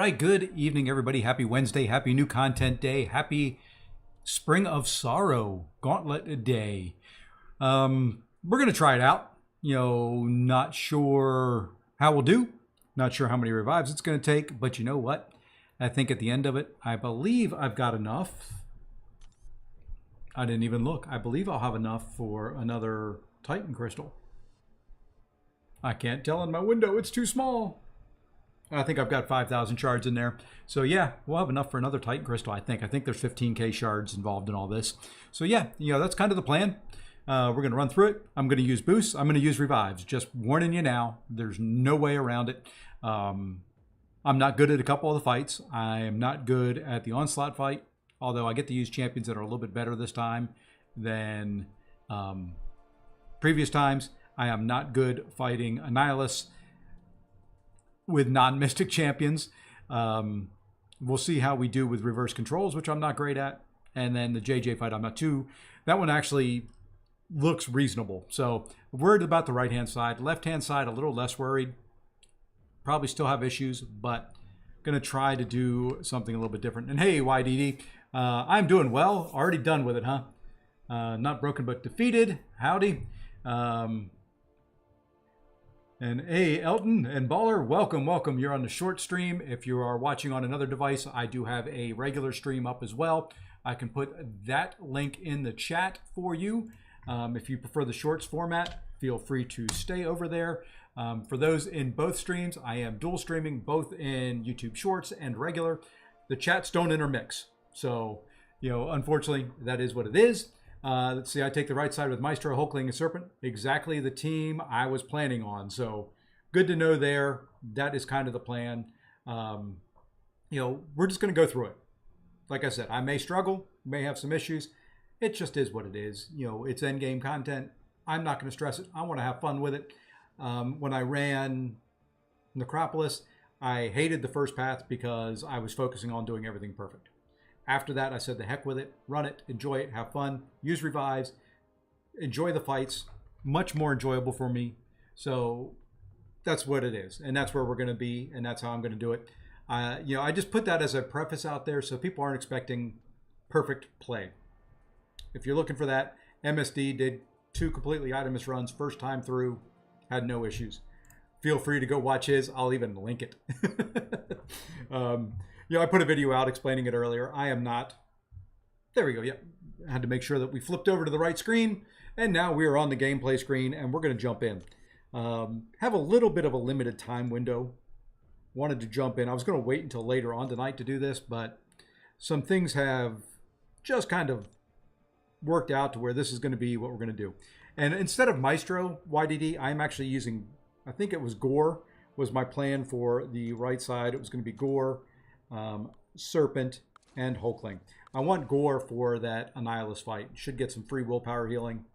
right, good evening, everybody. Happy Wednesday. Happy new content day. Happy Spring of Sorrow Gauntlet Day. We're going to try it out. Not sure how we'll do. Not sure how many revives it's going to take. But you know what? I think at the end of it, I believe I've got enough. I didn't even look. I believe I'll have enough for another Titan Crystal. I can't tell in my window. It's too small. I think I've got 5,000 shards in there. So yeah, we'll have enough for another Titan Crystal, I think. I think there's 15k shards involved in all this. So yeah, that's kind of the plan. We're going to run through it. I'm going to use boosts. I'm going to use revives. Just warning you now, there's no way around it. I'm not good at a couple of the fights. I am not good at the onslaught fight, although I get to use champions that are a little bit better this time than previous times. I am not good fighting Annihilus with non-mystic champions. We'll see how we do with reverse controls, which I'm not great at. And then the JJ fight, I'm not too. That one actually looks reasonable. So worried about the right-hand side. Left-hand side, a little less worried. Probably still have issues, but going to try to do something a little bit different. And hey, YDD, I'm doing well. Already done with it, huh? Not broken, but defeated. Howdy. And hey, Elton and Baller, welcome, welcome. You're on the short stream. If you are watching on another device, I do have a regular stream up as well. I can put that link in the chat for you. If you prefer the shorts format, feel free to stay over there. For those in both streams, I am dual streaming both in YouTube Shorts and regular. The chats don't intermix. So, unfortunately, that is what it is. Let's see, I take the right side with Maestro, Hulkling, and Serpent. Exactly the team I was planning on. So good to know there. That is kind of the plan. We're just going to go through it. Like I said, I may struggle, may have some issues. It just is what it is. It's endgame content. I'm not going to stress it. I want to have fun with it. When I ran Necropolis, I hated the first path because I was focusing on doing everything perfect. After that, I said, the heck with it, run it, enjoy it, have fun, use revives, enjoy the fights, much more enjoyable for me. So that's what it is. And that's where we're going to be. And that's how I'm going to do it. I just put that as a preface out there so people aren't expecting perfect play. If you're looking for that, MSD did 2 completely itemless runs, first time through, had no issues. Feel free to go watch his. I'll even link it. I put a video out explaining it earlier. I am not. There we go. Yeah. I had to make sure that we flipped over to the right screen. And now we are on the gameplay screen and we're going to jump in. Have a little bit of a limited time window. Wanted to jump in. I was going to wait until later on tonight to do this, but some things have just kind of worked out to where this is going to be what we're going to do. And instead of Maestro YDD, I'm actually using, I think it was Gore was my plan for the right side. It was going to be Gore, Serpent, and Hulkling. I want Gore for that Annihilus fight. Should get some free willpower healing.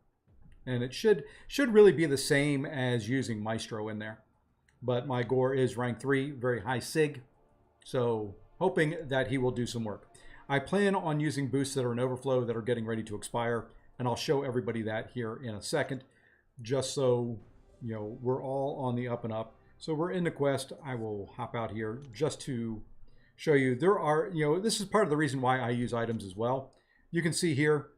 And it should really be the same as using Maestro in there. But my Gore is rank 3, very high sig. So hoping that he will do some work. I plan on using boosts that are in overflow that are getting ready to expire. And I'll show everybody that here in a second. Just so, we're all on the up and up. So we're in the quest. I will hop out here just to show you. There are, this is part of the reason why I use items as well. You can see here,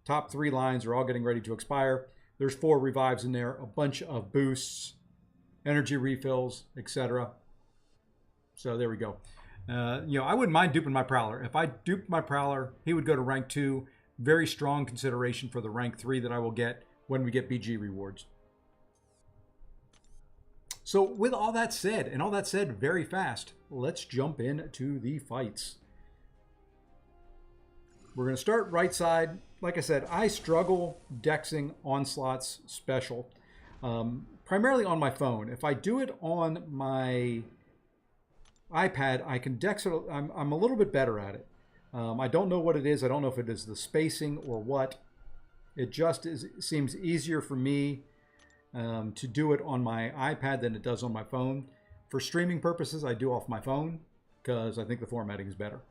top 3 lines are all getting ready to expire. There's 4 revives in there, a bunch of boosts, energy refills, etc. So there we go. I wouldn't mind duping my Prowler. If I duped my Prowler, he would go to rank 2. Very strong consideration for the rank 3 that I will get when we get BG rewards. So with all that said, and all that said very fast, let's jump into the fights. We're going to start right side. Like I said, I struggle dexing Onslaught's special, primarily on my phone. If I do it on my iPad, I can dex it. I'm a little bit better at it. I don't know what it is. I don't know if it is the spacing or what. It just seems easier for me to do it on my iPad than it does on my phone. For streaming purposes, I do off my phone because I think the formatting is better.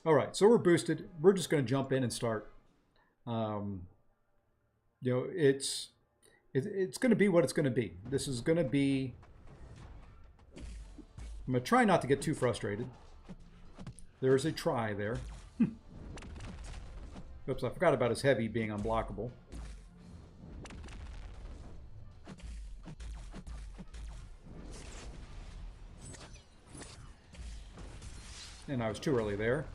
All right, so we're boosted. We're just going to jump in and start. It's going to be what it's going to be. This is going to be I'm going to try not to get too frustrated. There's a try there. Oops, I forgot about his heavy being unblockable. And I was too early there.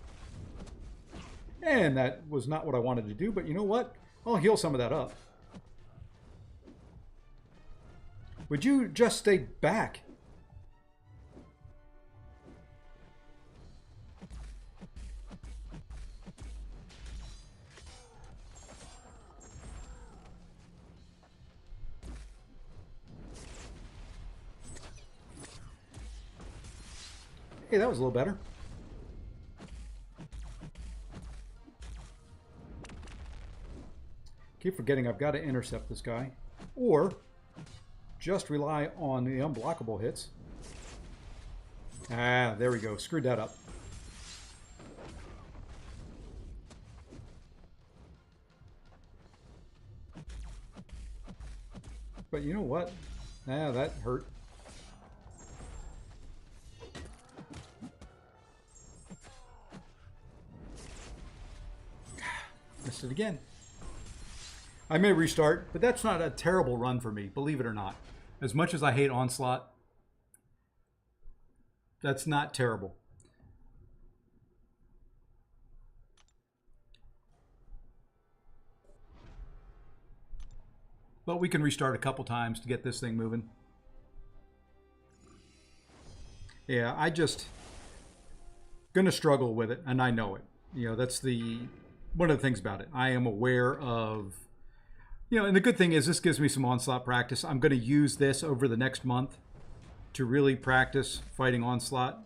And that was not what I wanted to do, but you know what? I'll heal some of that up. Would you just stay back? Hey, that was a little better. Keep forgetting I've got to intercept this guy. Or just rely on the unblockable hits. Ah, there we go. Screwed that up. But you know what? Ah, that hurt. Missed it again. I may restart, but that's not a terrible run for me, believe it or not. As much as I hate Onslaught, that's not terrible. But we can restart a couple times to get this thing moving. Yeah, I just gonna struggle with it, and I know it. You know, that's one of the things about it. I am aware of, you know, and the good thing is this gives me some Onslaught practice. I'm going to use this over the next month to really practice fighting Onslaught.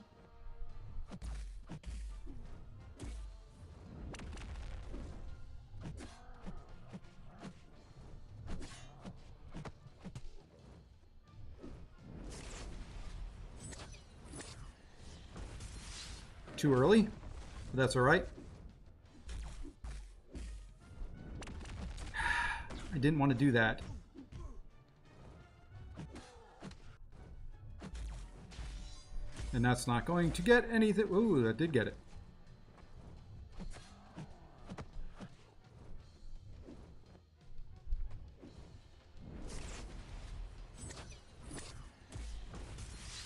Too early? That's all right. I didn't want to do that. And that's not going to get anything. Ooh, that did get it.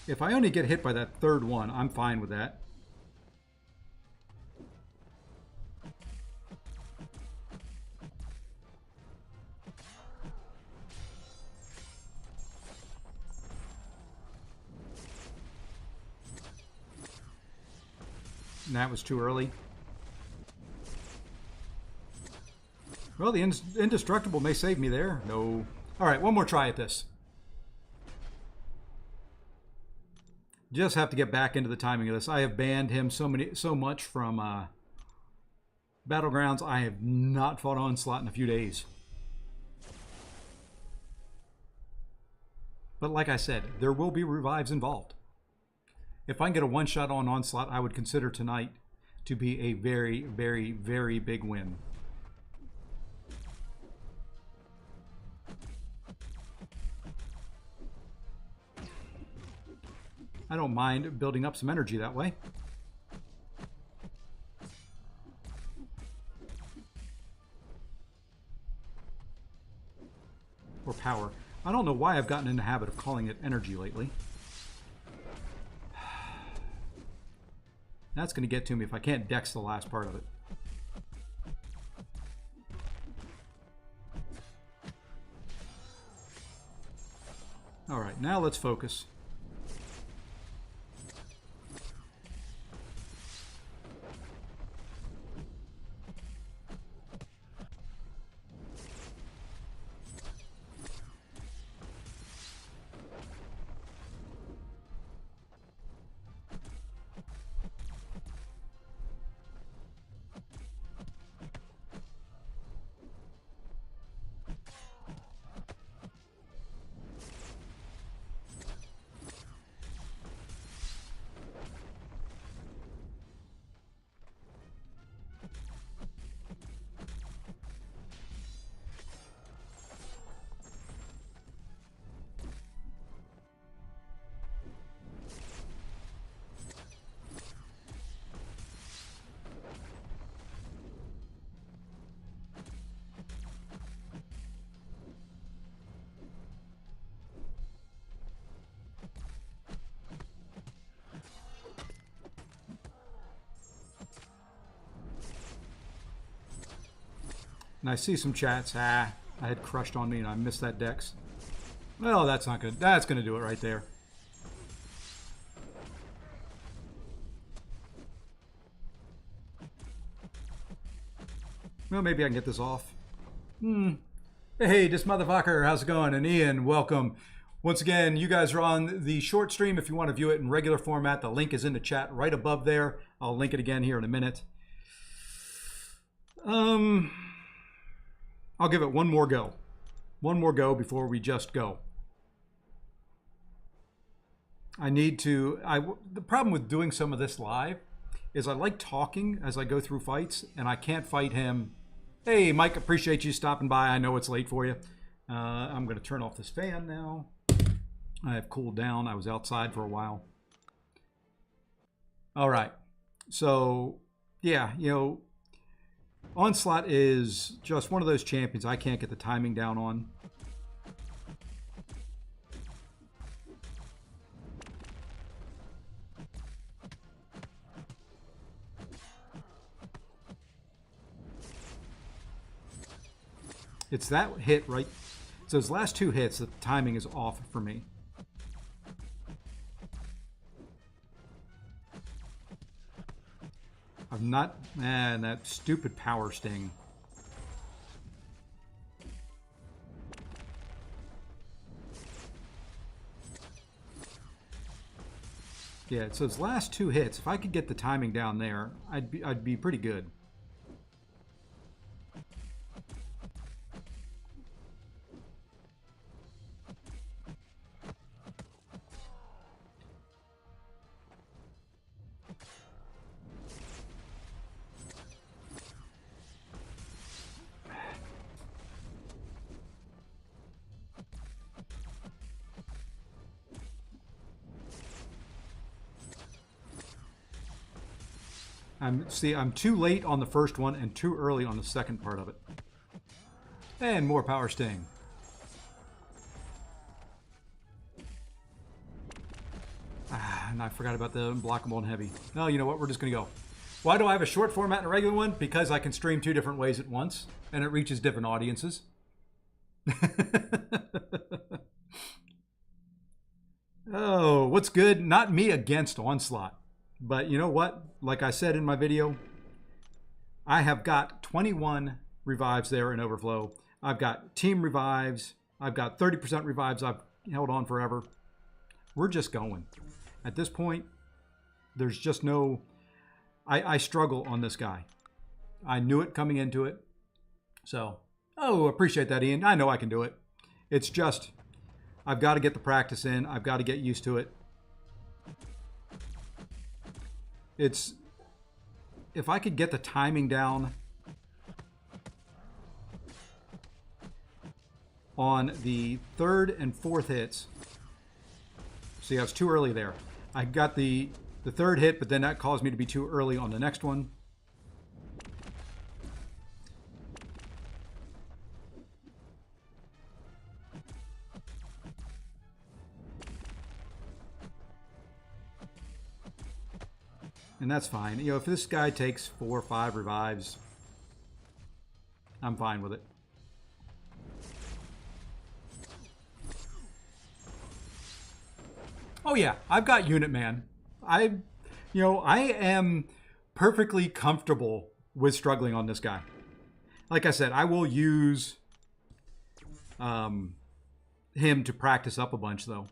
If I only get hit by that third one, I'm fine with that. And that was too early. Well, the indestructible may save me there. No. All right, one more try at this. Just have to get back into the timing of this. I have banned him so much from Battlegrounds. I have not fought Onslaught in a few days. But like I said, there will be revives involved. If I can get a one-shot on Onslaught, I would consider tonight to be a very, very, very big win. I don't mind building up some energy that way. Or power. I don't know why I've gotten in the habit of calling it energy lately. That's going to get to me if I can't dex the last part of it. All right, now let's focus. And I see some chats. I had crushed on me and I missed that dex. Well, that's not good. That's going to do it right there. Well, maybe I can get this off. Hey, this motherfucker, how's it going? And Ian, welcome. Once again, you guys are on the short stream. If you want to view it in regular format, the link is in the chat right above there. I'll link it again here in a minute. I'll give it one more go. One more go before we just go. I need to... the problem with doing some of this live is I like talking as I go through fights, and I can't fight him. Hey, Mike, appreciate you stopping by. I know it's late for you. I'm going to turn off this fan now. I have cooled down. I was outside for a while. All right. So, yeah, you know, Onslaught is just one of those champions I can't get the timing down on. It's that hit right. So those last two hits, the timing is off for me. I'm not, man, that stupid power sting. Yeah, so those last two hits, if I could get the timing down there, I'd be pretty good. I'm too late on the first one and too early on the second part of it. And more power sting. And I forgot about the unblockable and heavy. No, you know what? We're just going to go. Why do I have a short format and a regular one? Because I can stream two different ways at once, and it reaches different audiences. Oh, what's good? Not me against Onslaught. But you know what? Like I said in my video, I have got 21 revives there in Overflow. I've got team revives. I've got 30% revives I've held on forever. We're just going. At this point, there's just no... I struggle on this guy. I knew it coming into it. So, appreciate that, Ian. I know I can do it. It's just, I've got to get the practice in. I've got to get used to it. It's, if I could get the timing down on the third and fourth hits. See, I was too early there. I got the third hit, but then that caused me to be too early on the next one. And that's fine. You know, if this guy takes 4 or 5 revives, I'm fine with it. Oh yeah, I've got Unit Man. I am perfectly comfortable with struggling on this guy. Like I said, I will use him to practice up a bunch, though.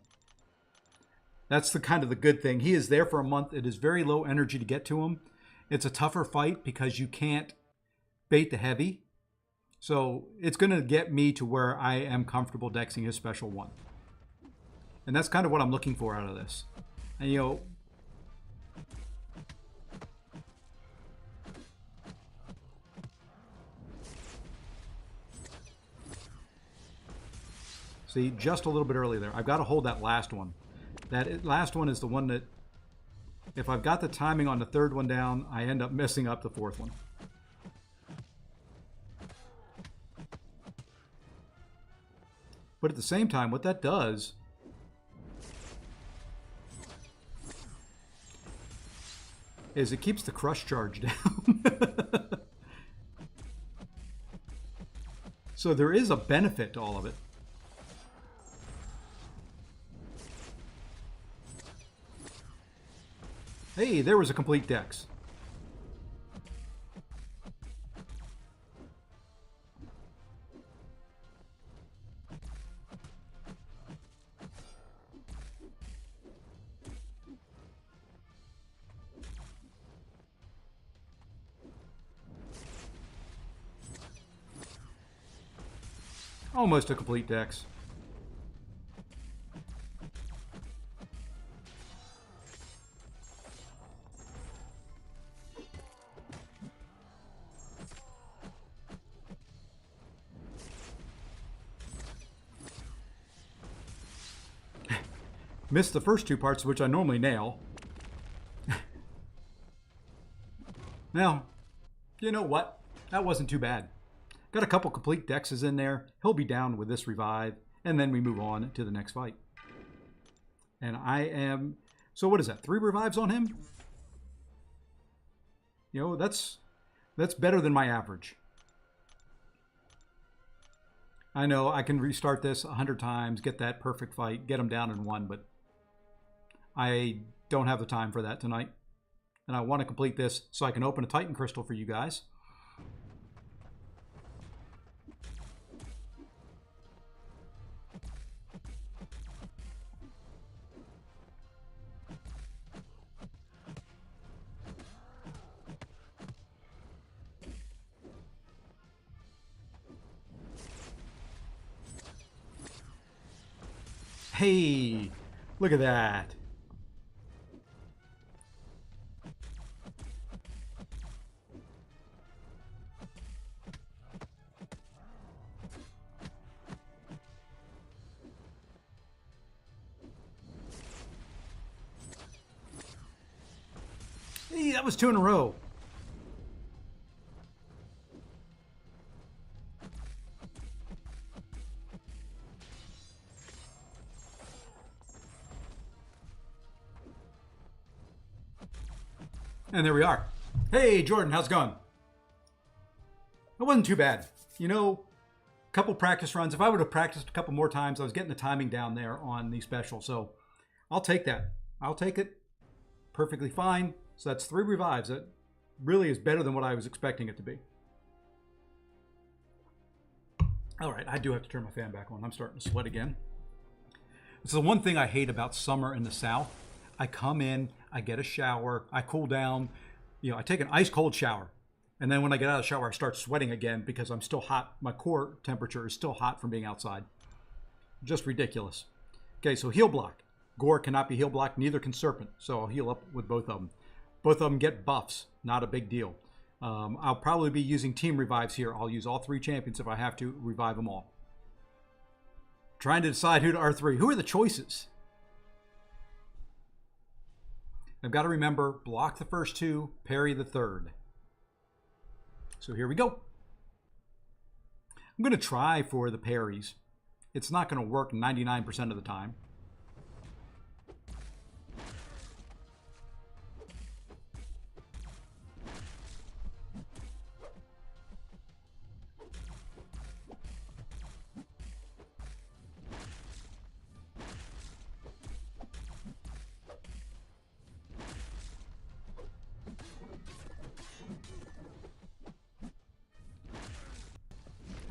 That's the kind of the good thing. He is there for a month. It is very low energy to get to him. It's a tougher fight because you can't bait the heavy. So it's going to get me to where I am comfortable dexing his special one. And that's kind of what I'm looking for out of this. And, you know, see, just a little bit early there. I've got to hold that last one. That last one is the one that, if I've got the timing on the third one down, I end up messing up the fourth one. But at the same time, what that does is it keeps the crush charge down. So there is a benefit to all of it. Hey, there was a complete dex. Almost a complete dex. Missed the first two parts, which I normally nail. Now, you know what? That wasn't too bad. Got a couple complete dexes in there. He'll be down with this revive, and then we move on to the next fight. And I am... So what is that? 3 revives on him? You know, that's better than my average. I know I can restart this 100 times, get that perfect fight, get him down in 1, but I don't have the time for that tonight. And I want to complete this so I can open a Titan Crystal for you guys. Hey, look at that. Hey, that was 2 in a row. And there we are. Hey, Jordan, how's it going? It wasn't too bad. You know, a couple practice runs. If I would have practiced a couple more times, I was getting the timing down there on the special. So I'll take that. I'll take it. Perfectly fine. So that's 3 revives. That really is better than what I was expecting it to be. All right, I do have to turn my fan back on. I'm starting to sweat again. It's the one thing I hate about summer in the South. I come in, I get a shower, I cool down, you know, I take an ice cold shower. And then when I get out of the shower, I start sweating again because I'm still hot. My core temperature is still hot from being outside. Just ridiculous. Okay, so heal block. Gore cannot be heal blocked, neither can Serpent. So I'll heal up with both of them. Both of them get buffs, not a big deal. I'll probably be using team revives here. I'll use all 3 champions if I have to revive them all. Trying to decide who to R3. Who are the choices? I've got to remember, block the first 2, parry the 3rd. So here we go. I'm going to try for the parries. It's not going to work 99% of the time.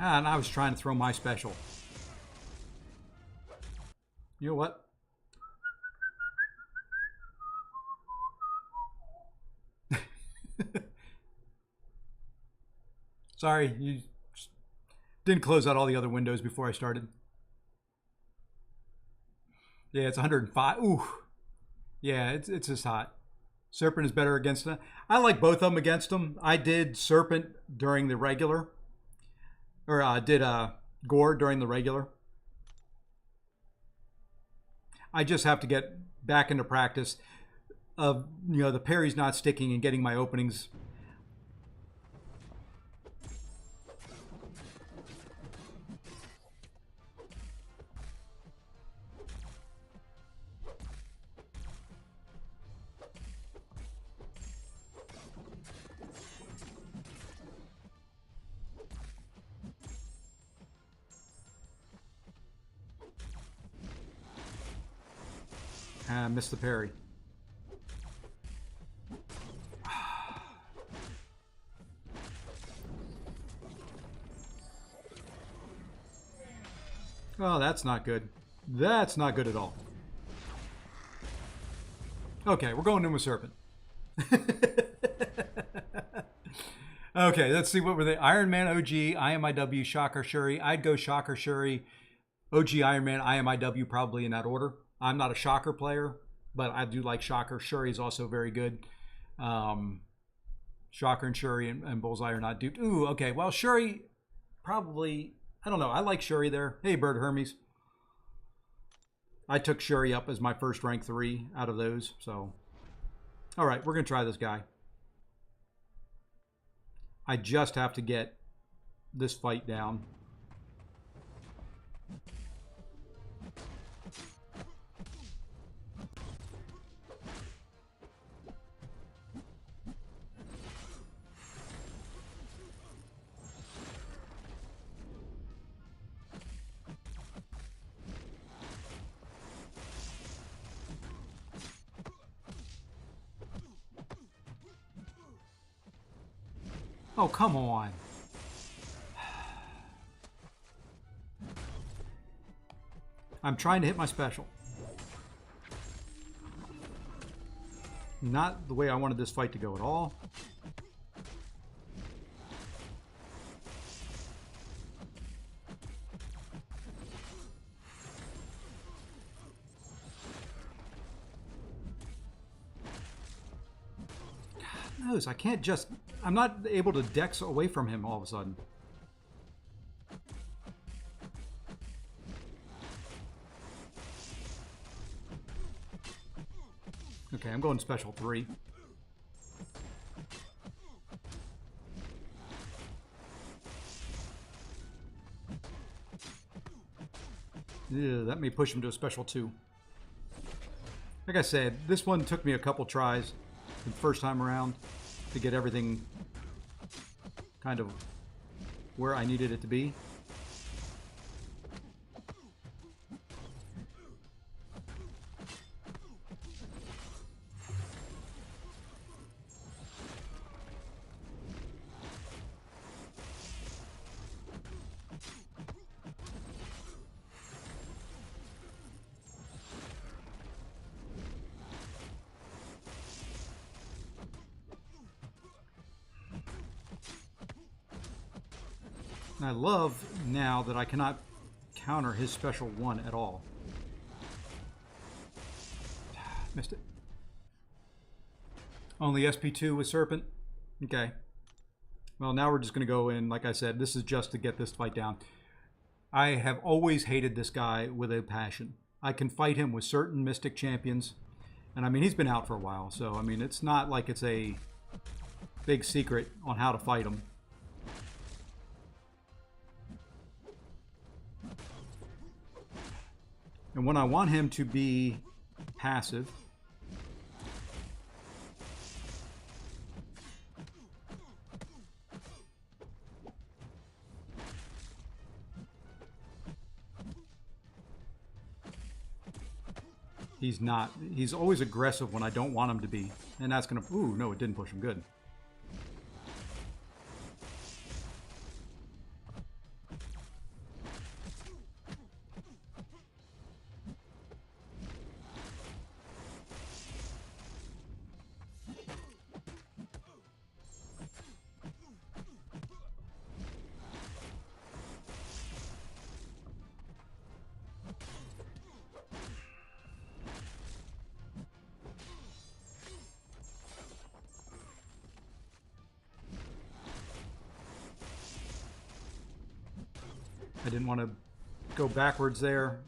And I was trying to throw my special. You know what? Sorry, you didn't close out all the other windows before I started. Yeah, it's 105. Ooh. Yeah, it's just hot. Serpent is better against them. I like both of them against them. I did Serpent during the regular. Or did Gore during the regular. I just have to get back into practice of, you know, the parries not sticking and getting my openings. Ah, missed the parry. Oh, that's not good. That's not good at all. Okay, we're going in with Serpent. Okay, let's see what were they. Iron Man, OG, IMIW, Shocker, Shuri. I'd go Shocker, Shuri, OG, Iron Man, IMIW, probably in that order. I'm not a Shocker player, but I do like Shocker. Shuri is also very good. Shocker and Shuri and Bullseye are not duped. Ooh, okay. Well, Shuri probably, I don't know. I like Shuri there. Hey, Bird Hermes. I took Shuri up as my first rank 3 out of those. So, all right, we're going to try this guy. I just have to get this fight down. Oh, come on. I'm trying to hit my special. Not the way I wanted this fight to go at all. God knows, I can't just... I'm not able to dex away from him all of a sudden. Okay, I'm going special 3. Yeah, that may push him to a special 2. Like I said, this one took me a couple tries the first time around to get everything kind of where I needed it to be. And I love now that I cannot counter his special 1 at all. Missed it. Only SP2 with Serpent? Okay. Well, now we're just going to go in. Like I said, this is just to get this fight down. I have always hated this guy with a passion. I can fight him with certain Mystic champions. And I mean, he's been out for a while. So, I mean, it's not like it's a big secret on how to fight him. And when I want him to be passive, he's not. He's always aggressive when I don't want him to be. And that's going to... Ooh, no, it didn't push him good. I didn't want to go backwards there.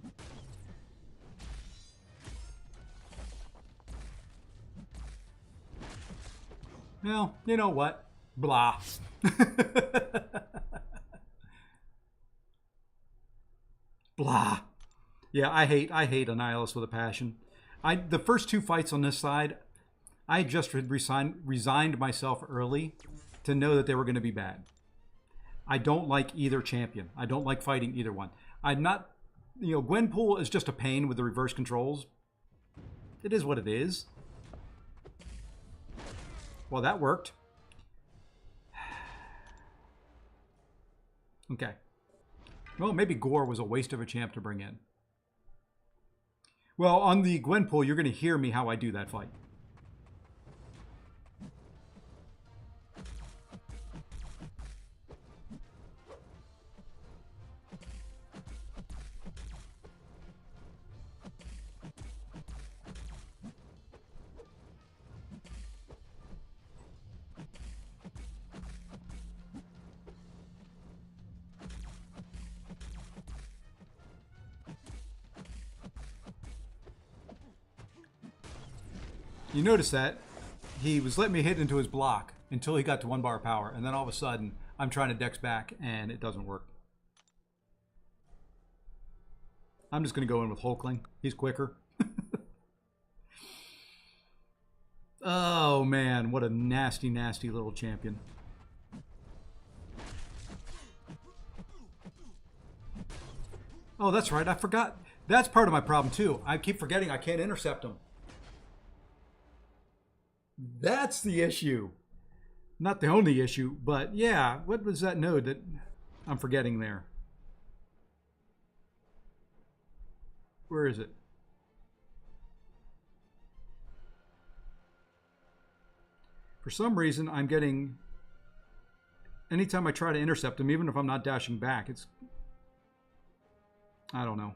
Well, you know what? Blah. Blah. Yeah, I hate Annihilus with a passion. The first 2 fights on this side, I just resigned myself early to know that they were going to be bad. I don't like either champion. I don't like fighting either one. I'm not, Gwenpool is just a pain with the reverse controls. it is what it is. Well, that worked. Okay. Well, maybe Gore was a waste of a champ to bring in. Well, on the Gwenpool, you're going to hear me how I do that fight. You notice that he was letting me hit into his block until he got to 1 bar of power, and then all of a sudden I'm trying to dex back and it doesn't work. I'm just going to go in with Hulkling. He's quicker. Oh man, what a nasty, nasty little champion. Oh, that's right, I forgot. That's part of my problem too. I keep forgetting I can't intercept him. That's the issue. Not the only issue, but yeah, what was that node that I'm forgetting there? Where is it? For some reason, I'm getting... Anytime I try to intercept him, even if I'm not dashing back, it's... I don't know.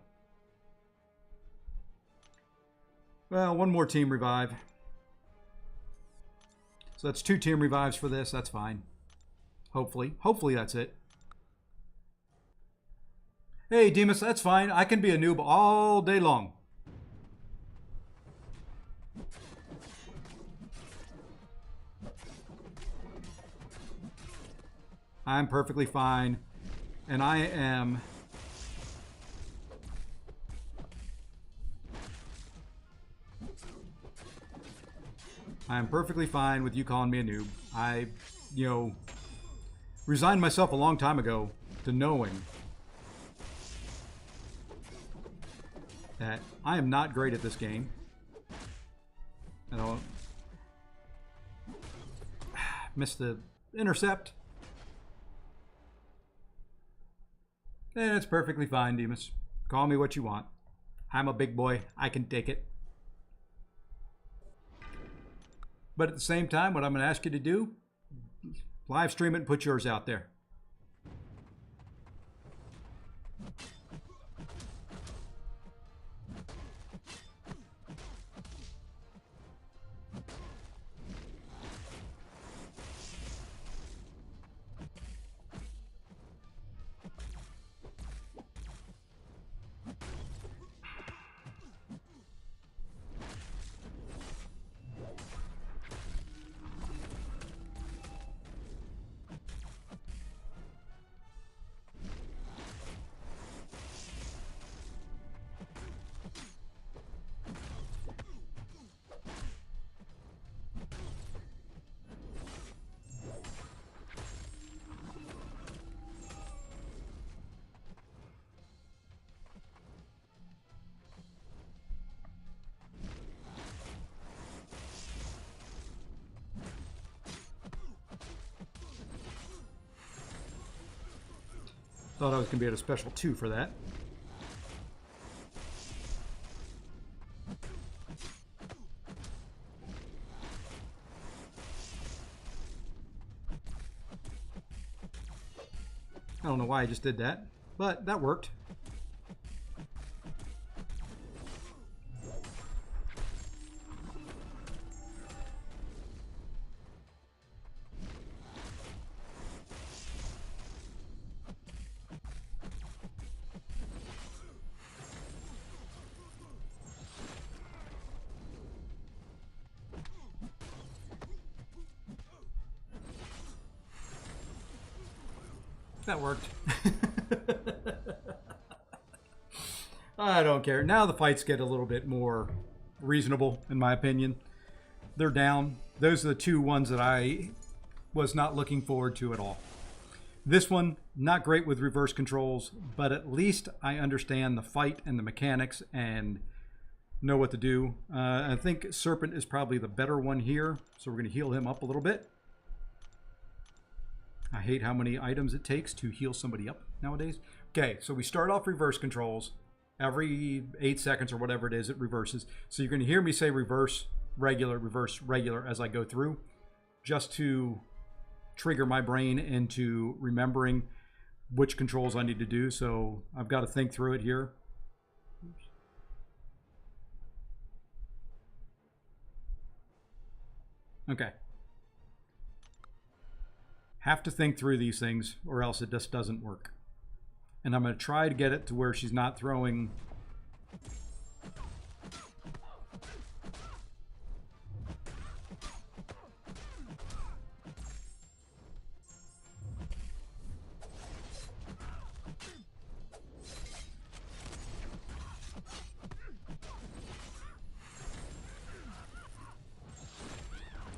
Well, one more team revive. So that's 2 team revives for this. That's fine. Hopefully. Hopefully that's it. Hey, Demas, that's fine. I can be a noob all day long. I'm perfectly fine. And I am... I'm perfectly fine with you calling me a noob. I, resigned myself a long time ago to knowing that I am not great at this game. I don't... Missed the intercept. And it's perfectly fine, Demas. Call me what you want. I'm a big boy. I can take it. But at the same time, what I'm going to ask you to do, live stream it and put yours out there. Thought I was going to be at a special 2 for that. I don't know why I just did that, but that worked. That worked. I don't care. Now the fights get a little bit more reasonable, in my opinion. They're down. Those are the 2 ones that I was not looking forward to at all. This one, not great with reverse controls, but at least I understand the fight and the mechanics, and know what to do. I think Serpent is probably the better one here, so we're going to heal him up a little bit. I hate how many items it takes to heal somebody up nowadays. Okay, so we start off reverse controls. Every 8 seconds or whatever it is, it reverses. So you're going to hear me say reverse, regular as I go through, just to trigger my brain into remembering which controls I need to do. So I've got to think through it here. Okay. Have to think through these things or else it just doesn't work. And I'm going to try to get it to where she's not throwing...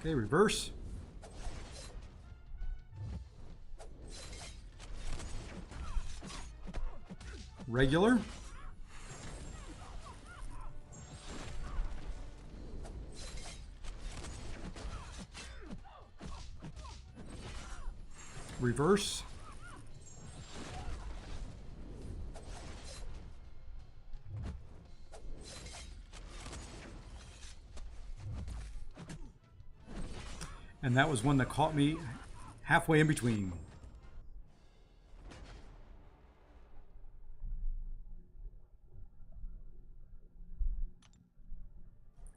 Okay, reverse. Regular. Reverse. And that was one that caught me halfway in between.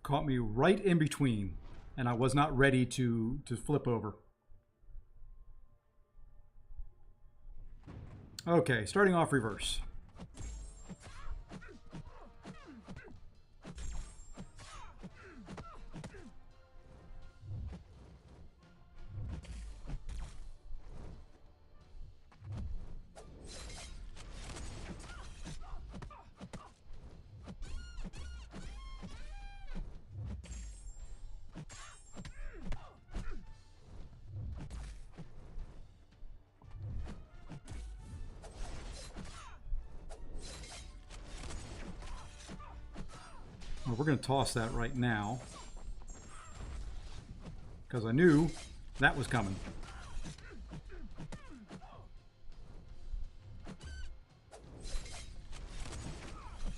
Caught me right in between, and I was not ready to flip over. Okay, starting off reverse. Well, we're going to toss that right now because I knew that was coming.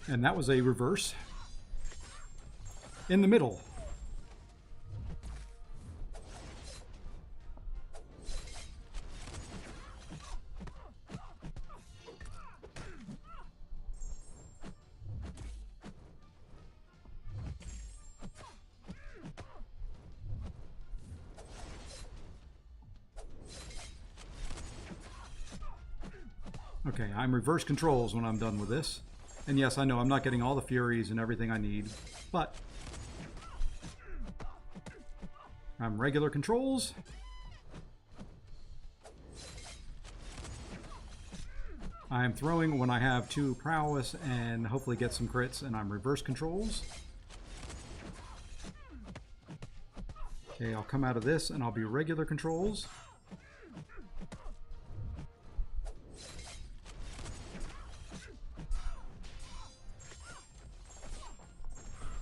And that was a reverse in the middle. Okay, I'm reverse controls when I'm done with this. And yes, I know I'm not getting all the furies and everything I need, but I'm regular controls. I'm throwing when I have 2 prowess and hopefully get some crits, and I'm reverse controls. Okay, I'll come out of this and I'll be regular controls.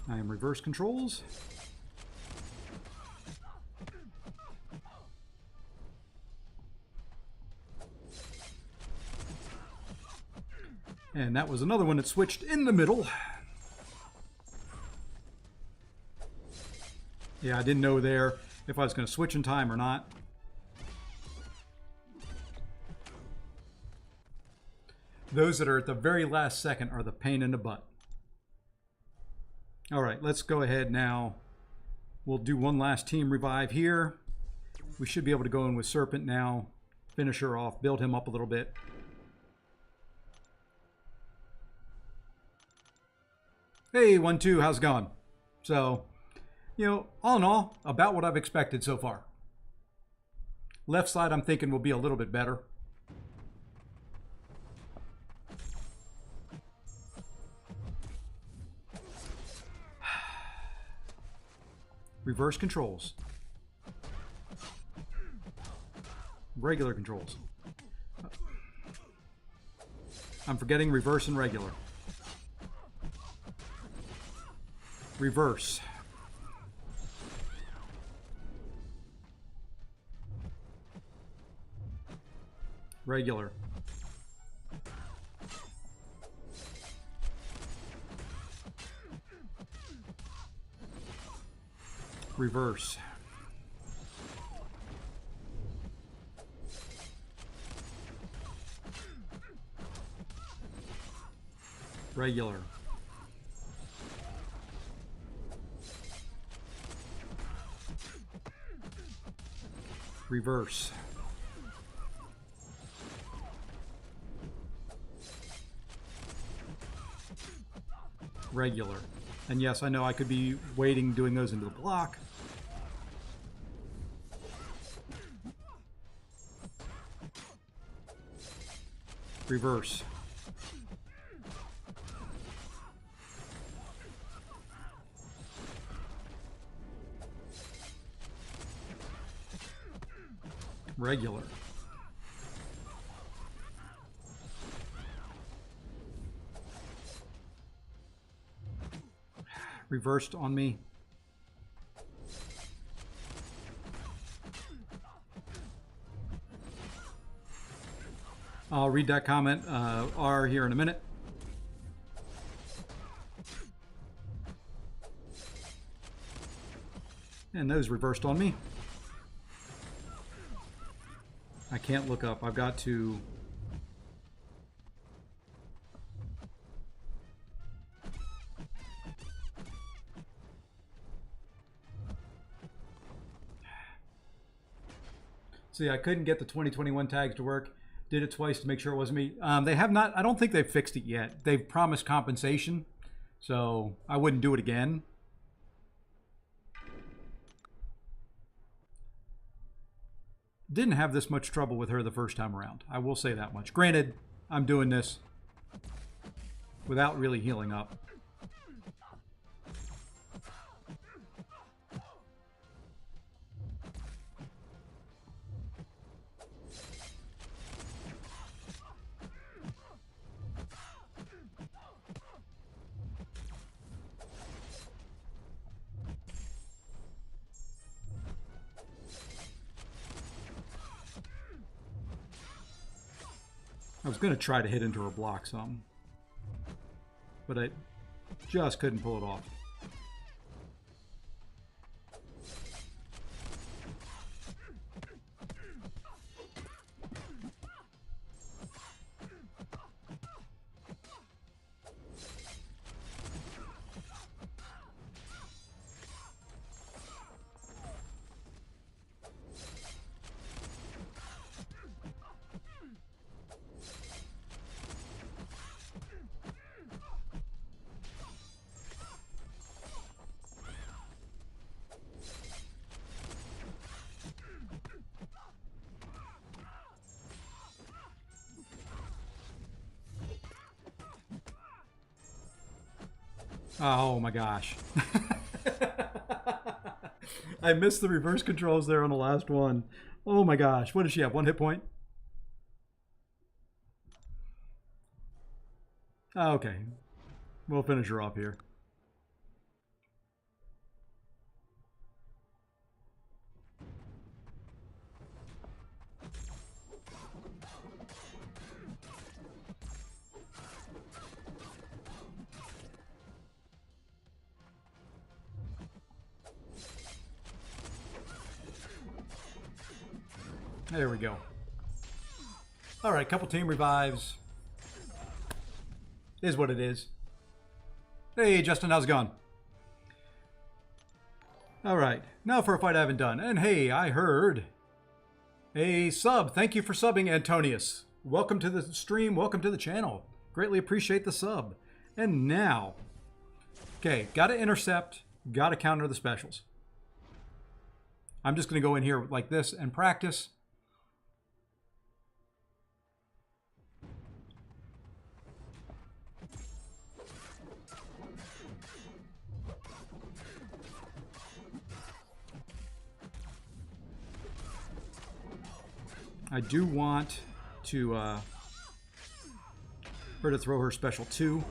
I am reverse controls. And that was another one that switched in the middle. Yeah, I didn't know there if I was going to switch in time or not. Those that are at the very last second are the pain in the butt. All right, let's go ahead now. We'll do one last team revive here. We should be able to go in with Serpent now, finish her off, build him up a little bit. Hey, 1-2, how's it going? So, you know, all in all, about what I've expected so far. Left side, I'm thinking will be a little bit better. Reverse controls. Regular controls. I'm forgetting reverse and regular. Reverse. Regular. Reverse. Regular. Reverse. Regular. And yes, I know I could be waiting, doing those into the block. Reverse. Regular. Reversed on me. I'll read that comment, R, here in a minute. And those reversed on me. I can't look up. I've got to... See, I couldn't get the 2021 tags to work. Did it twice to make sure it wasn't me. They have not... I don't think they've fixed it yet. They've promised compensation, so I wouldn't do it again. Didn't have this much trouble with her the first time around. I will say that much. Granted, I'm doing this without really healing up. I was going to try to hit into her block some, but I just couldn't pull it off. Oh my gosh. I missed the reverse controls there on the last one. Oh my gosh. What does she have? 1 hit point? Okay. We'll finish her off here. There we go. All right, couple team revives. Is what it is. Hey, Justin, how's it going? All right, now for a fight I haven't done. And hey, I heard a sub. Thank you for subbing, Antonius. Welcome to the stream. Welcome to the channel. Greatly appreciate the sub. And now, okay, got to intercept, got to counter the specials. I'm just going to go in here like this and practice. I do want to her to throw her special 2.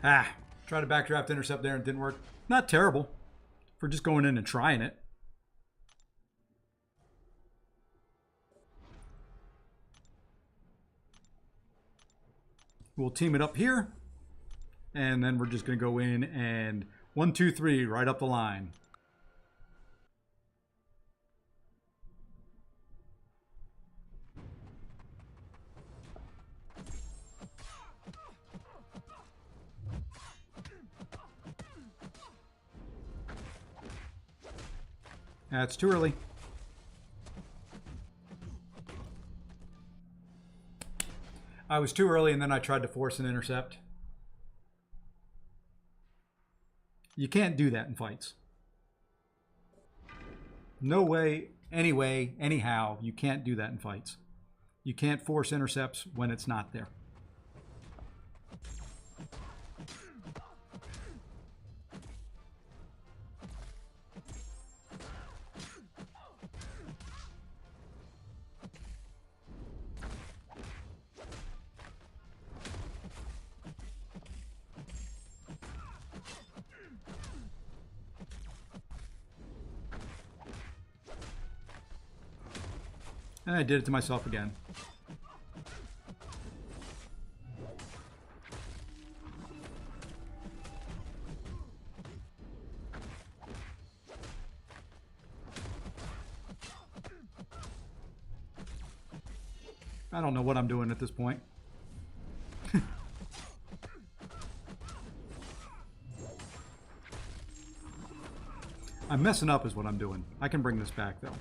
Ah, tried to backdraft intercept there and it didn't work. Not terrible for just going in and trying it. We'll team it up here. And then we're just going to go in and 1, 2, 3 right up the line. That's too early. I was too early and then I tried to force an intercept. You can't do that in fights. No way, anyway, anyhow, you can't do that in fights. You can't force intercepts when it's not there. And I did it to myself again. I don't know what I'm doing at this point. I'm messing up is what I'm doing. I can bring this back though.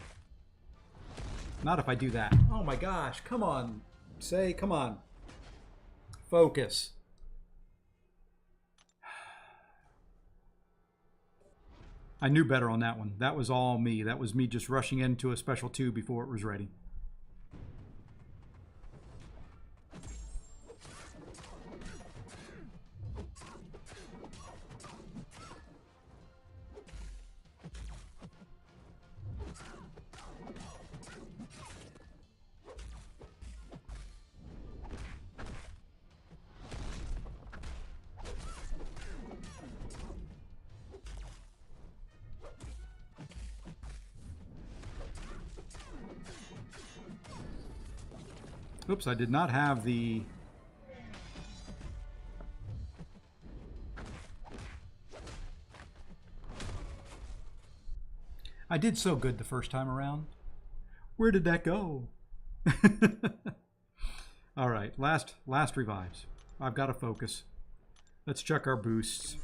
Not if I do that. Oh my gosh, come on. Come on. Focus. I knew better on that one. That was all me. That was me just rushing into a special 2 before it was ready. Oops, I did not have the... I did so good the first time around. Where did that go? All right, last revives. I've got to focus. Let's check our boosts.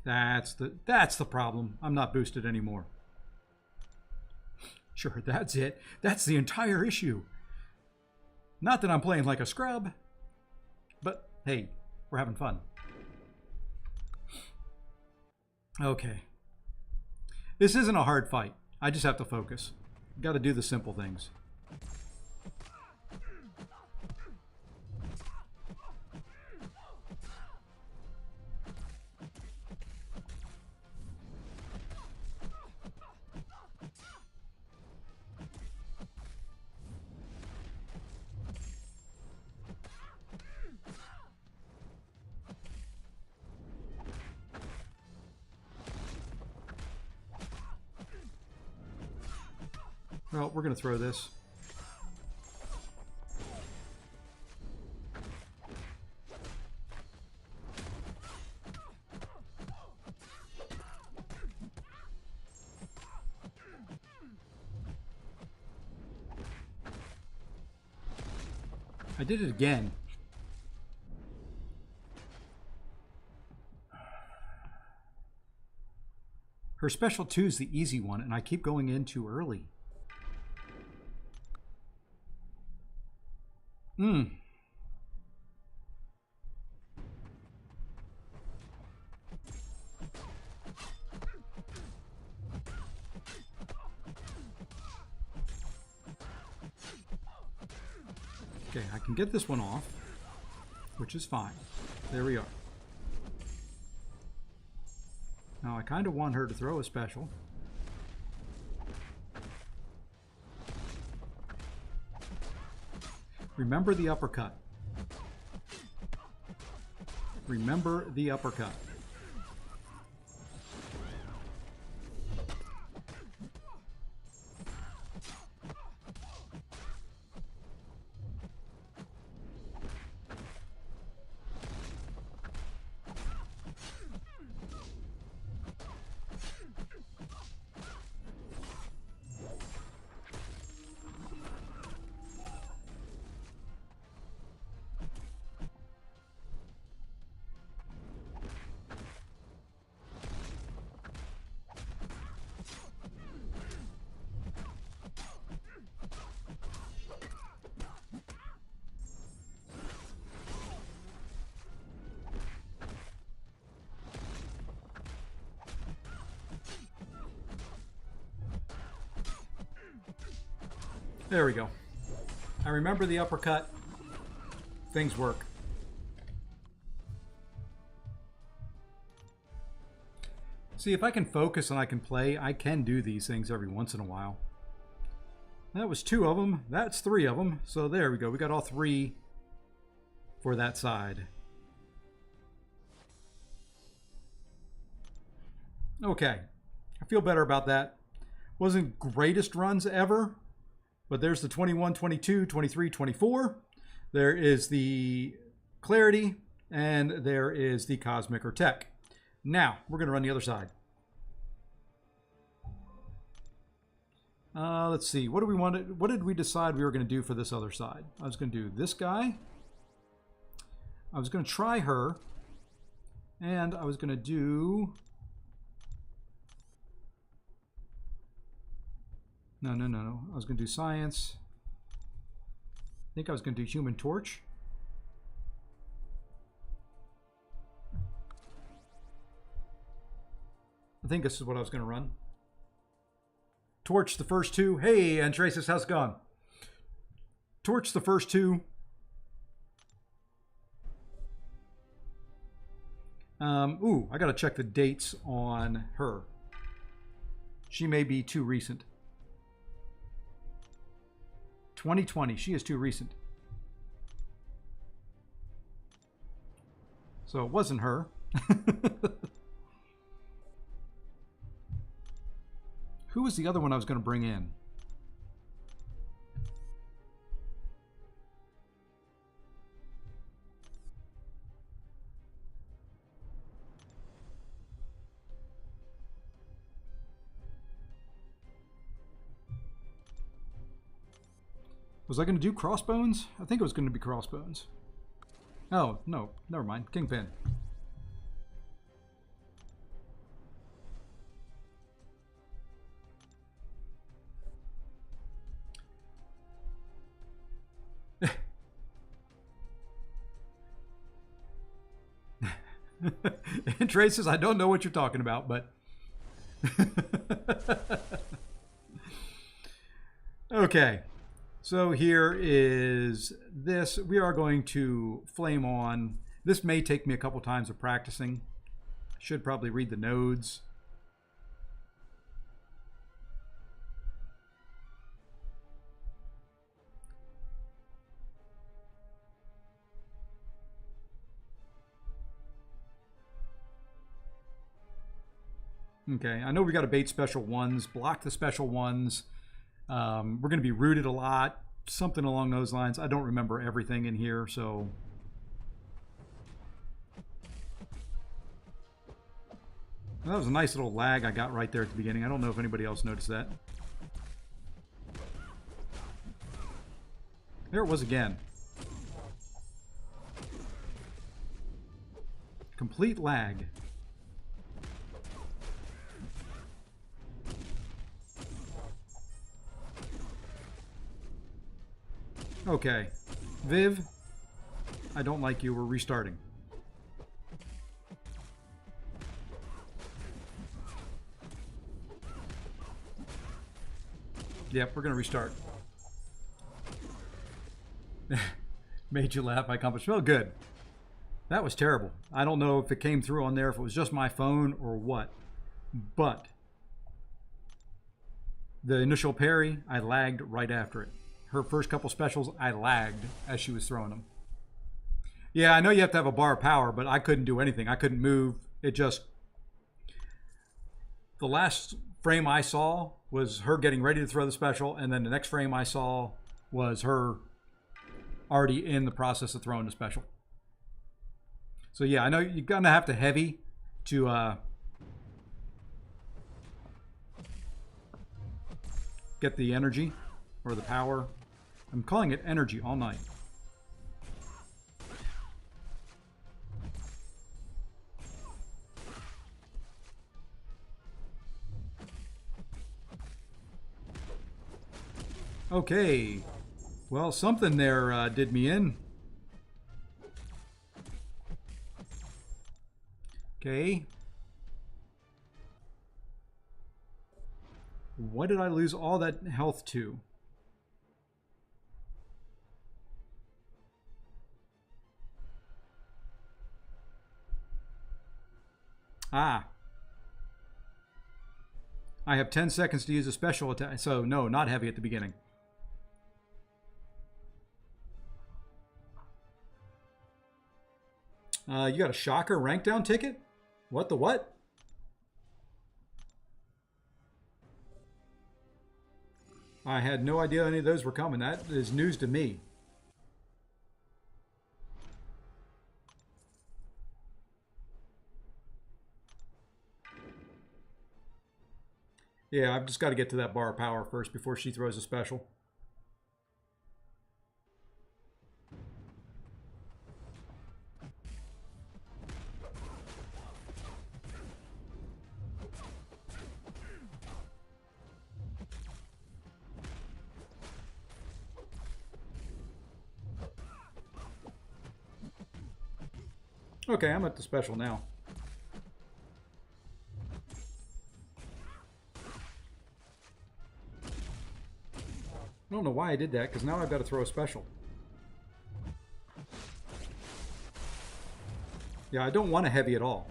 That's the problem. I'm not boosted anymore. Sure, that's it. That's the entire issue. Not that I'm playing like a scrub, but hey, we're having fun. Okay. This isn't a hard fight. I just have to focus. Got to do the simple things. Well, we're going to throw this. I did it again. Her special 2 is the easy one, and I keep going in too early. Okay, I can get this one off, which is fine. There we are. Now I kind of want her to throw a special. Remember the uppercut. Remember the uppercut. There we go. I remember the uppercut. Things work. See, if I can focus and I can play, I can do these things every once in a while. That was 2 of them. That's 3 of them. So there we go. We got all 3 for that side. Okay. I feel better about that. Wasn't greatest runs ever. But there's the 21, 22, 23, 24. There is the Clarity, and there is the Cosmic or Tech. Now, we're going to run the other side. Let's see. What did we decide we were going to do for this other side? I was going to do this guy. I was going to try her. And I was going to do... No. I was going to do Science. I think I was going to do Human Torch. I think this is what I was going to run. Torch the first 2. Hey, Antrasis, how's it going? Torch the first 2. Ooh, I got to check the dates on her. She may be too recent. 2020. She is too recent. So it wasn't her. Who was the other one I was going to bring in? Was I going to do Crossbones? I think it was going to be Crossbones. Oh, no. Never mind. Kingpin. And Traces, I don't know what you're talking about, but... Okay. So here is this. We are going to flame on. This may take me a couple times of practicing. I should probably read the nodes. Okay, I know we got to bait special ones, block the special ones. We're going to be rooted a lot, something along those lines. I don't remember everything in here, so... That was a nice little lag I got right there at the beginning. I don't know if anybody else noticed that. There it was again. Complete lag. Okay. Viv, I don't like you. We're restarting. Yep, we're going to restart. Made you laugh. I accomplished. Well, good. That was terrible. I don't know if it came through on there, if it was just my phone or what. But the initial parry, I lagged right after it. Her first couple specials, I lagged as she was throwing them. Yeah, I know you have to have a bar of power, but I couldn't do anything. I couldn't move. It just... The last frame I saw was her getting ready to throw the special, and then the next frame I saw was her already in the process of throwing the special. So yeah, I know you're gonna have to heavy to get the energy or the power. I'm calling it energy all night. Okay, well, something there did me in. Okay. What did I lose all that health to? Ah. I have 10 seconds to use a special attack. So, no, not heavy at the beginning. You got a shocker rank down ticket? What the what? I had no idea any of those were coming. That is news to me. Yeah, I've just got to get to that bar of power first before she throws a special. Okay, I'm at the special now. I don't know why I did that, because now I've got to throw a special. Yeah, I don't want a heavy at all.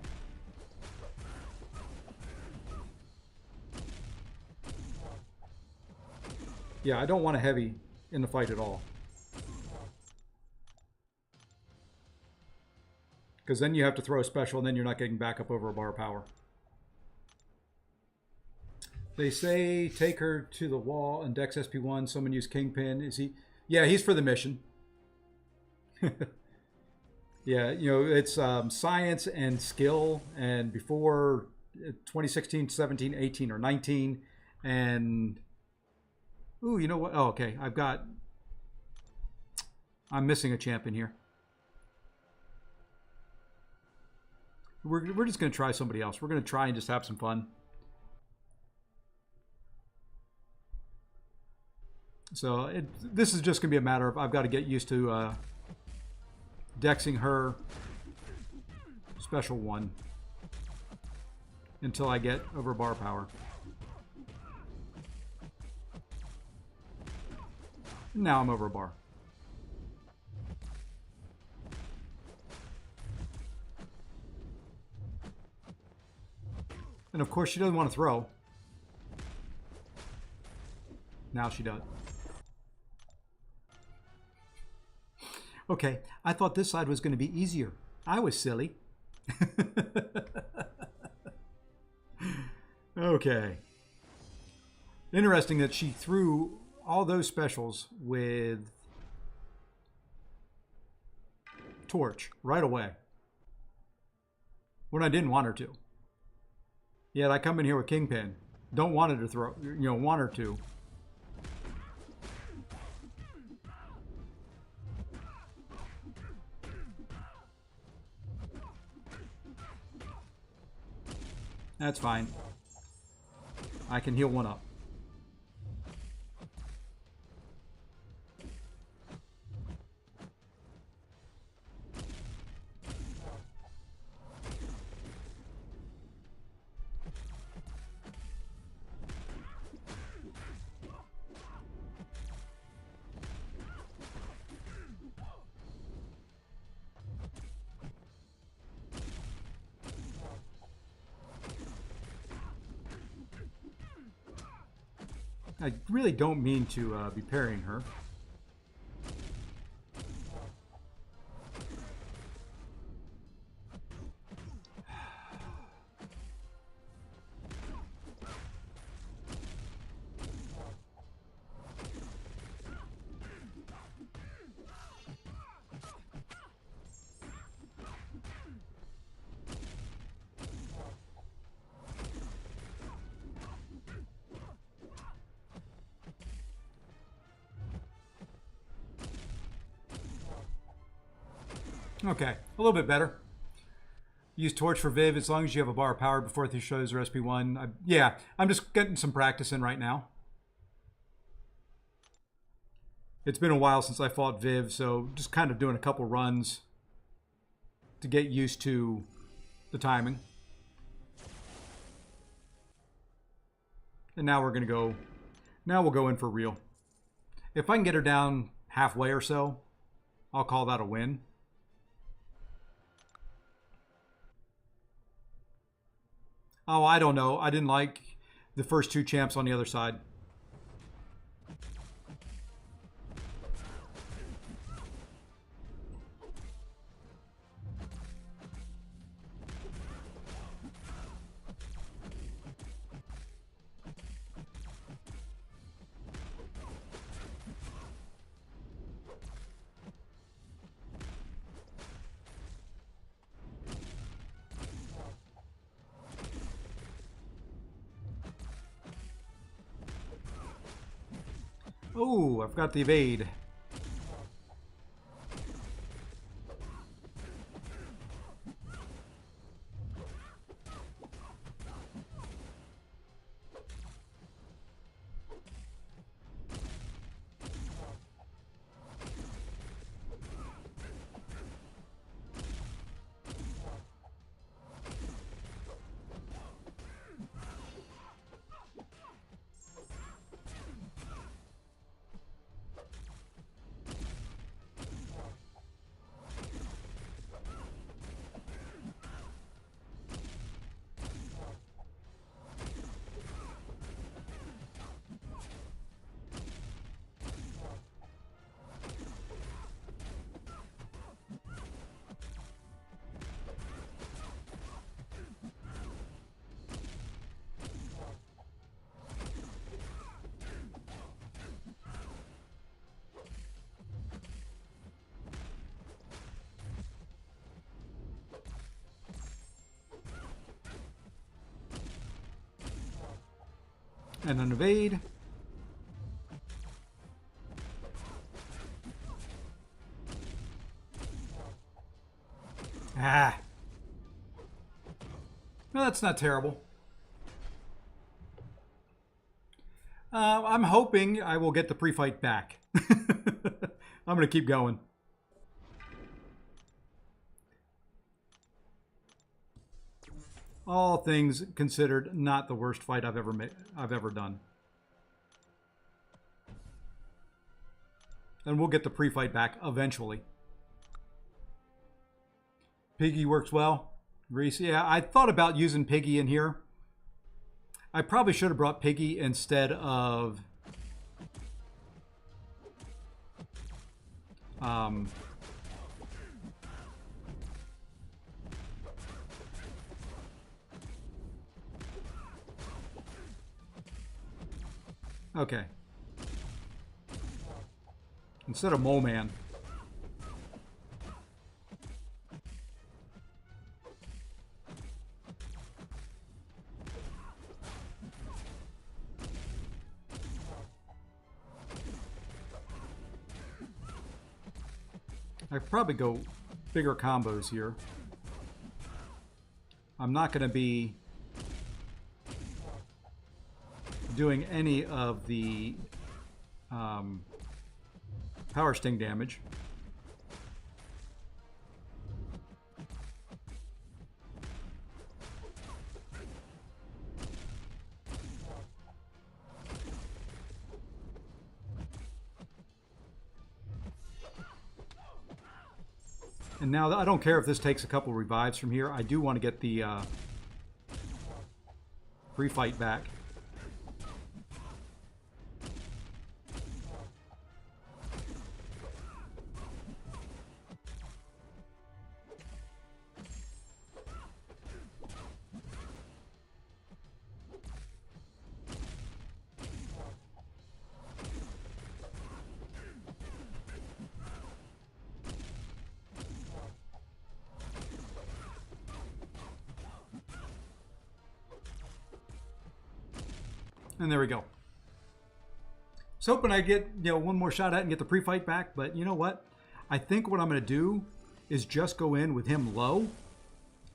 Yeah, I don't want a heavy in the fight at all. Because then you have to throw a special, and then you're not getting back up over a bar of power. They say take her to the wall and Dex SP1. Someone use Kingpin. Is he? Yeah, he's for the mission. Yeah, you know, it's science and skill. And before 2016, 17, 18, or 19. And, ooh, you know what? Oh, okay. I'm missing a champion here. We're just going to try somebody else. We're going to try and just have some fun. So this is just going to be a matter of I've got to get used to dexing her special one until I get over bar power. Now I'm over a bar. And of course she doesn't want to throw. Now she does. Okay, I thought this side was going to be easier. I was silly. Okay. Interesting that she threw all those specials with Torch right away. When I didn't want her to. Yet I come in here with Kingpin. Don't want her to throw, you know, want her to. That's fine. I can heal one up. I really don't mean to be parrying her. Okay, a little bit better. Use torch for Viv as long as you have a bar of power before it shows recipe 1. Yeah, I'm just getting some practice in right now. It's been a while since I fought Viv, so just kind of doing a couple runs to get used to the timing. And now we're going to go... Now we'll go in for real. If I can get her down halfway or so, I'll call that a win. Oh, I don't know. I didn't like the first 2 champs on the other side. Oh, I've got the evade. And an evade. Ah. No, that's not terrible. I'm hoping I will get the pre-fight back. I'm going to keep going. All things considered, not the worst fight I've ever done. And we'll get the pre-fight back eventually. Piggy works well. Reese, yeah, I thought about using Piggy in here. I probably should have brought Piggy instead of... Okay. Instead of Mole Man. I could probably go bigger combos here. I'm not going to be doing any of the power sting damage. And now I don't care if this takes a couple revives from here. I do want to get the pre-fight back. And there we go. So hoping I get, one more shot at it and get the pre-fight back. But you know what? I think what I'm going to do is just go in with him low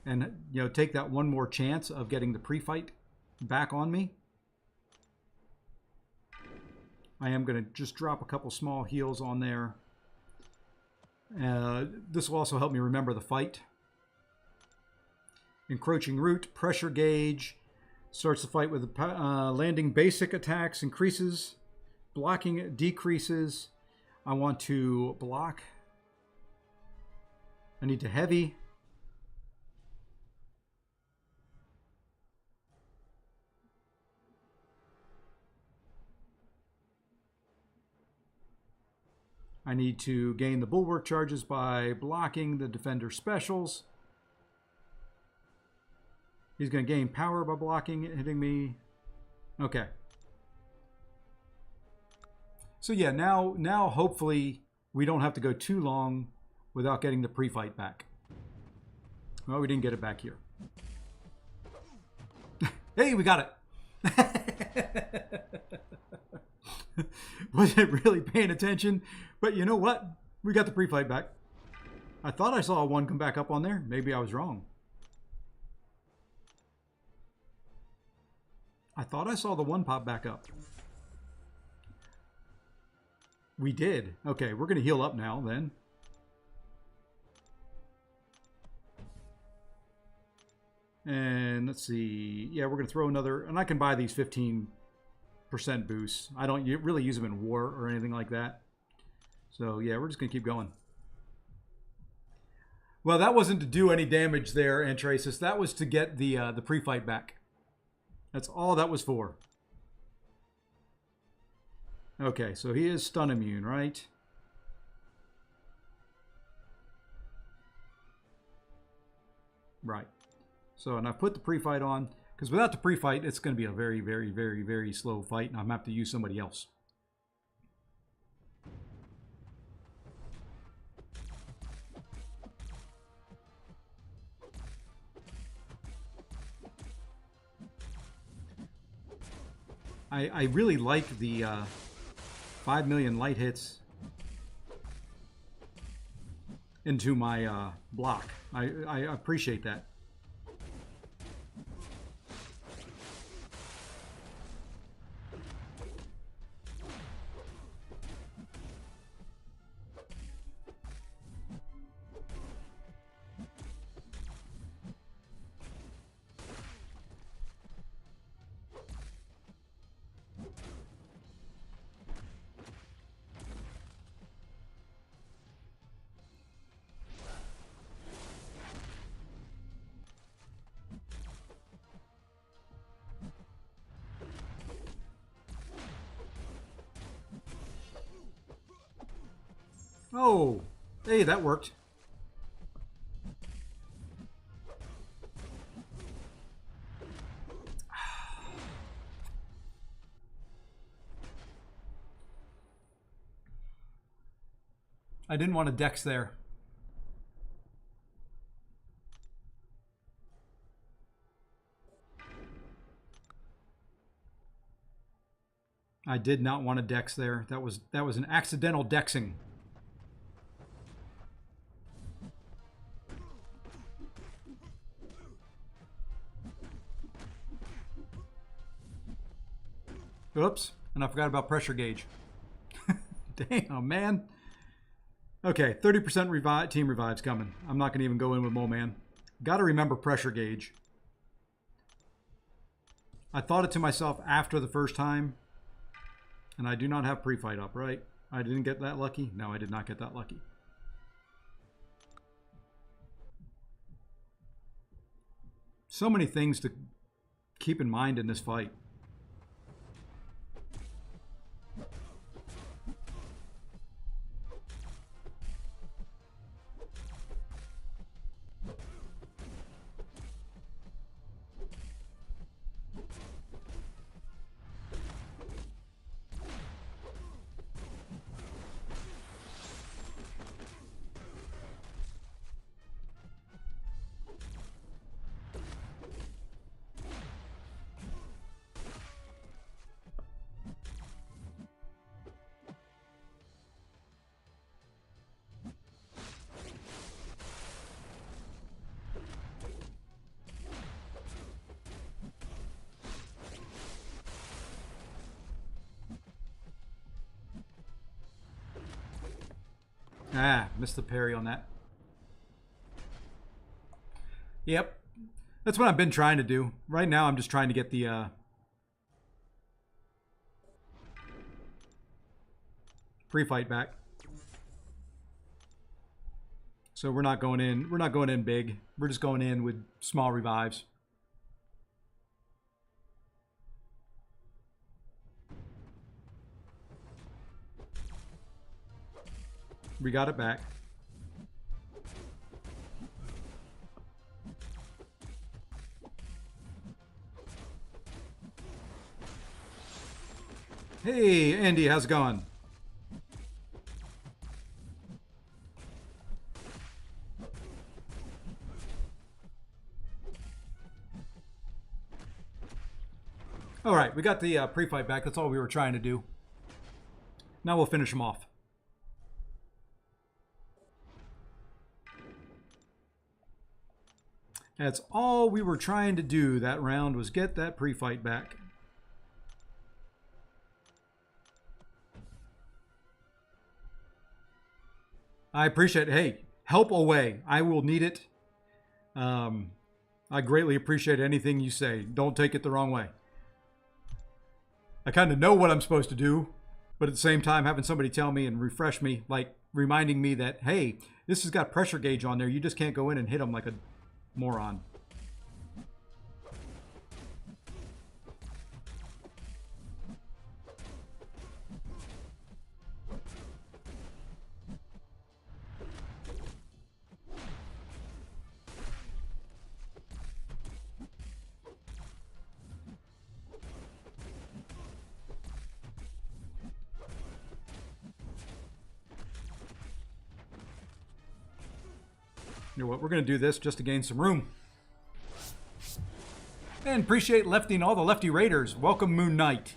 and, you know, take that one more chance of getting the pre-fight back on me. I am going to just drop a couple small heals on there. This will also help me remember the fight. Encroaching root, pressure gauge. Starts the fight with landing basic attacks, increases. Blocking decreases. I want to block. I need to heavy. I need to gain the bulwark charges by blocking the defender specials. He's going to gain power by blocking, hitting me. Okay. So yeah, now hopefully we don't have to go too long without getting the pre-fight back. Well, we didn't get it back here. Hey, we got it. Wasn't really paying attention, but you know what? We got the pre-fight back. I thought I saw one come back up on there. Maybe I was wrong. I thought I saw the one pop back up. We did. Okay, we're going to heal up now then. And let's see. Yeah, we're going to throw another, and I can buy these 15% boosts. I don't really use them in war or anything like that. So yeah, we're just going to keep going. Well, that wasn't to do any damage there, Antrasis. That was to get the pre-fight back. That's all that was for. Okay, so he is stun immune, right? Right. So, and I put the pre-fight on, because without the pre-fight, it's going to be a very, very, very, very slow fight, and I'm going to have to use somebody else. I really like the 5 million light hits into my block. I appreciate that. Oh, hey, that worked. I didn't want a dex there. I did not want a dex there. That was an accidental dexing. Oops, and I forgot about pressure gauge. Damn, man. Okay, 30% team revives coming. I'm not going to even go in with Mole Man. Got to remember pressure gauge. I thought it to myself after the first time, and I do not have pre-fight up, right? I didn't get that lucky? No, I did not get that lucky. So many things to keep in mind in this fight. Ah, missed the parry on that. Yep. That's what I've been trying to do. Right now I'm just trying to get the pre-fight back. So we're not going in big. We're just going in with small revives. We got it back. Hey, Andy, how's it going? All right, we got the pre-fight back. That's all we were trying to do. Now we'll finish them off. That's all we were trying to do that round, was get that pre-fight back. I appreciate it. Hey, help away. I will need it. I greatly appreciate anything you say. Don't take it the wrong way. I kind of know what I'm supposed to do, but at the same time, having somebody tell me and refresh me, like reminding me that, hey, this has got pressure gauge on there. You just can't go in and hit them like a moron. You know what, we're going to do this just to gain some room. And appreciate lefting all the lefty raiders. Welcome, Moon Knight.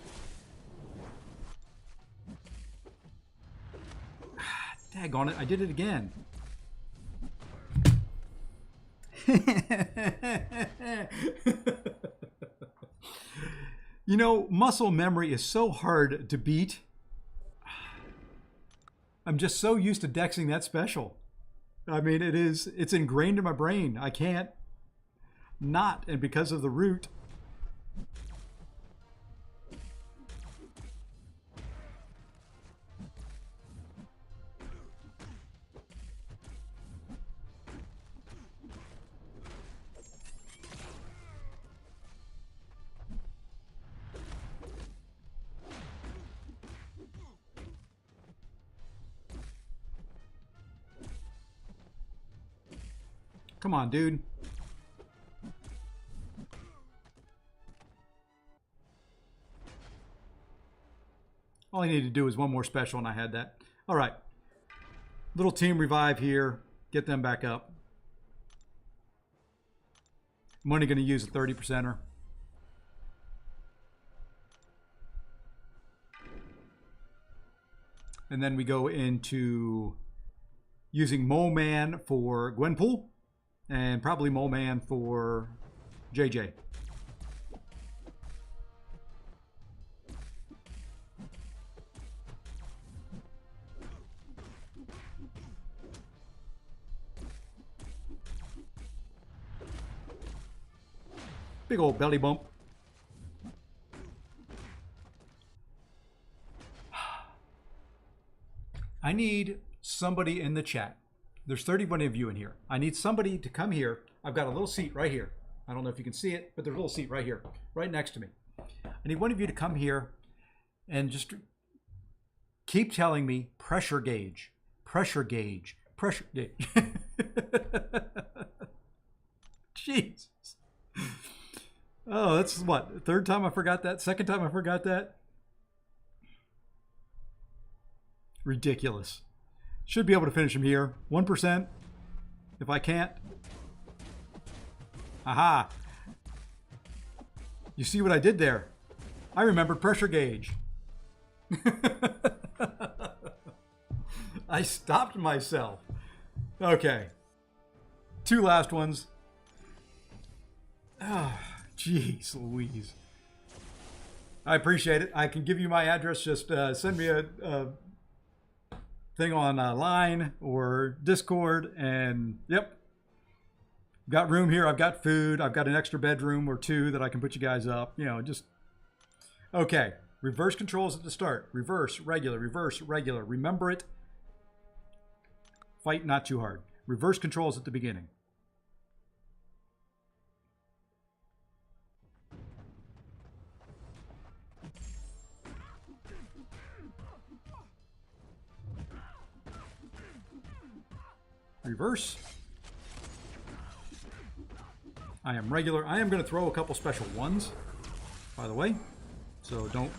Daggone it, I did it again. You know, muscle memory is so hard to beat. I'm just so used to dexing that special. I mean, it's ingrained in my brain. I can't not, and because of the root. Come on, dude. All I needed to do was one more special, and I had that. All right. Little team revive here. Get them back up. I'm only going to use a 30%er. And then we go into using Mole Man for Gwenpool. And probably Mole Man for JJ. Big old belly bump. I need somebody in the chat. There's 31 of you in here. I need somebody to come here. I've got a little seat right here. I don't know if you can see it, but there's a little seat right here, right next to me. I need one of you to come here and just keep telling me pressure gauge, pressure gauge, pressure gauge. Jesus. Oh, that's what? Third time I forgot that? Second time I forgot that? Ridiculous. Should be able to finish him here. 1%. If I can't. Aha. You see what I did there? I remembered pressure gauge. I stopped myself. Okay. 2 last ones. Oh, jeez Louise. I appreciate it. I can give you my address. Just send me thing on line or Discord, and yep, got room here. I've got food. I've got an extra bedroom or two that I can put you guys up. You know, just okay. Reverse controls at the start. Reverse, regular, reverse, regular. Remember it. Fight not too hard. Reverse controls at the beginning. Reverse. I am regular. I am going to throw a couple special ones, by the way. So don't.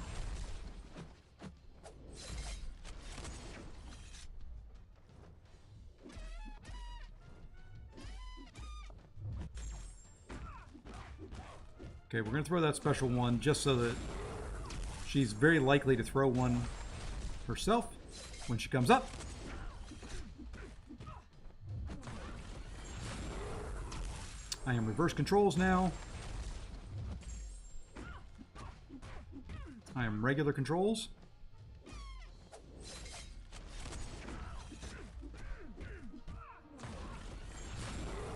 Okay, we're going to throw that special one just so that she's very likely to throw one herself when she comes up. I am reverse controls now. I am regular controls.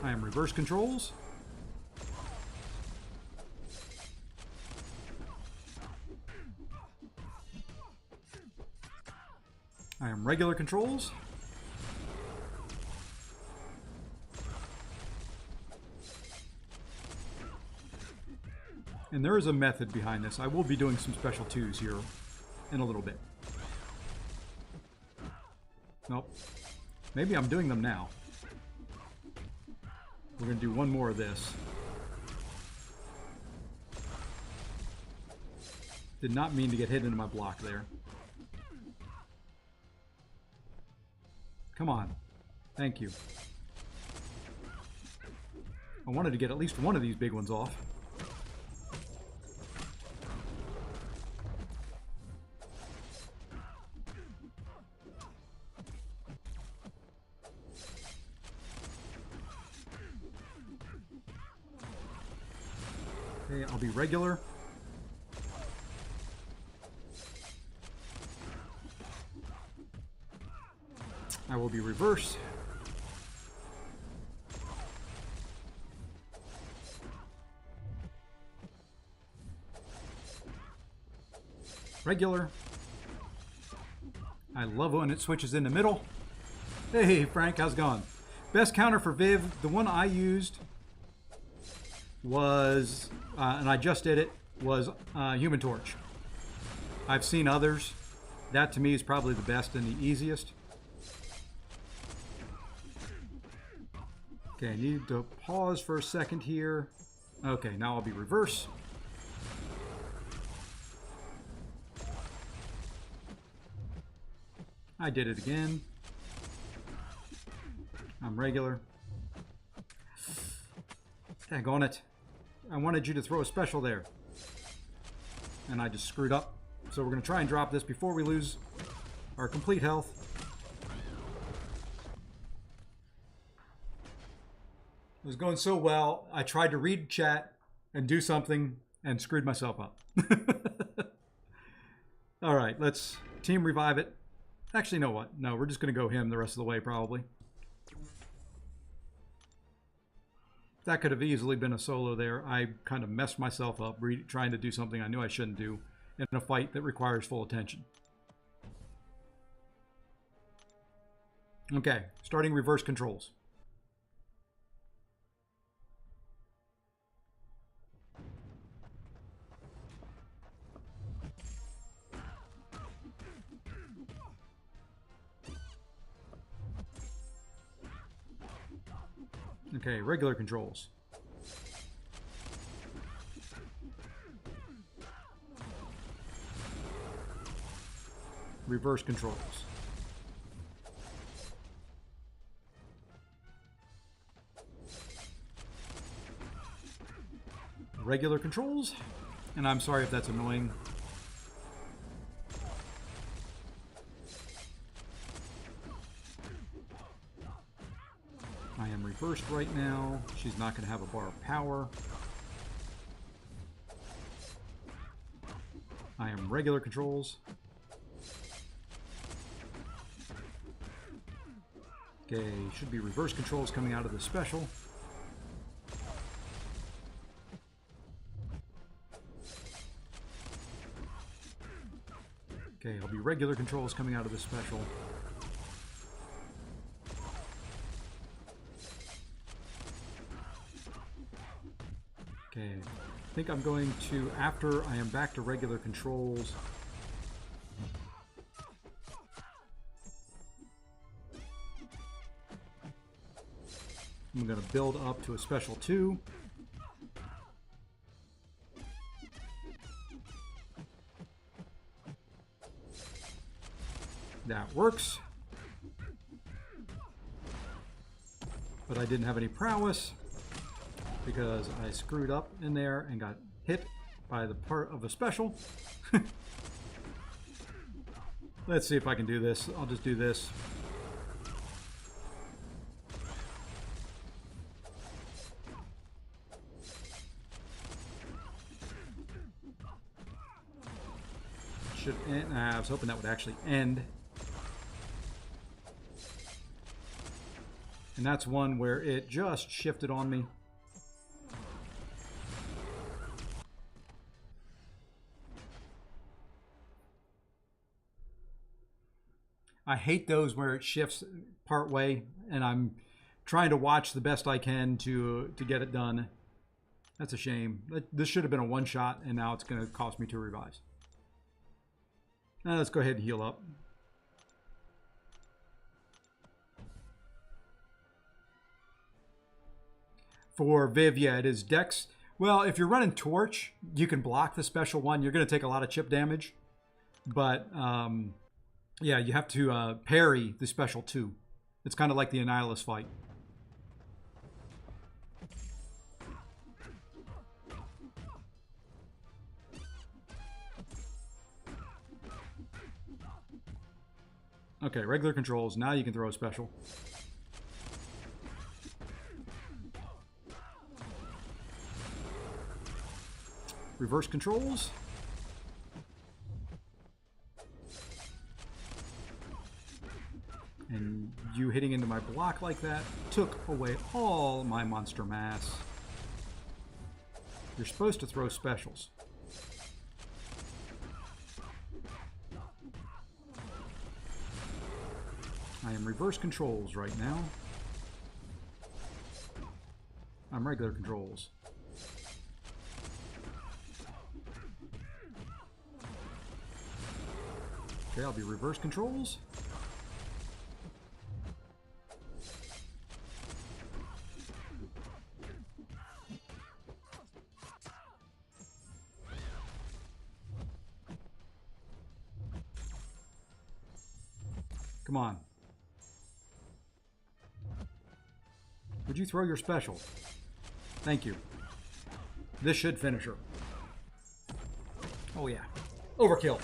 I am reverse controls. I am regular controls. And there is a method behind this. I will be doing some special twos here in a little bit. Nope. Maybe I'm doing them now. We're going to do one more of this. Did not mean to get hit into my block there. Come on. Thank you. I wanted to get at least one of these big ones off. Okay, I'll be regular. I will be reverse. Regular. I love when it switches in the middle. Hey, Frank, how's it going? Best counter for Viv, the one I used was, and I just did it, was Human Torch. I've seen others. That to me is probably the best and the easiest. Okay, I need to pause for a second here. Okay, now I'll be reverse. I did it again. I'm regular. Daggone it. I wanted you to throw a special there. And I just screwed up. So we're going to try and drop this before we lose our complete health. It was going so well, I tried to read chat and do something and screwed myself up. All right, let's team revive it. Actually, you know what? No, we're just going to go him the rest of the way, probably. That could have easily been a solo there. I kind of messed myself up trying to do something I knew I shouldn't do in a fight that requires full attention. Okay, starting reverse controls. Okay, regular controls. Reverse controls. Regular controls. And I'm sorry if that's annoying. I am reversed right now. She's not going to have a bar of power. I am regular controls. Okay, should be reverse controls coming out of the special. Okay, I'll be regular controls coming out of the special. Okay, I think I'm going to, after I am back to regular controls, I'm going to build up to a special 2. That works. But I didn't have any prowess because I screwed up in there and got hit by the part of a special. Let's see if I can do this. I'll just do this. Should end. I was hoping that would actually end. And that's one where it just shifted on me. I hate those where it shifts part way, and I'm trying to watch the best I can to get it done. That's a shame. This should have been a one-shot, and now it's going to cost me 2 revives. Now let's go ahead and heal up. For Viv, yeah, it is Dex. Well, if you're running Torch, you can block the special one. You're going to take a lot of chip damage. But, yeah, you have to parry the special 2. It's kind of like the Annihilus fight. Okay, regular controls. Now you can throw a special. Reverse controls. And you hitting into my block like that took away all my monster mass. You're supposed to throw specials. I am reverse controls right now. I'm regular controls. Okay, I'll be reverse controls. Come on. Would you throw your special? Thank you. This should finish her. Oh yeah. Overkill.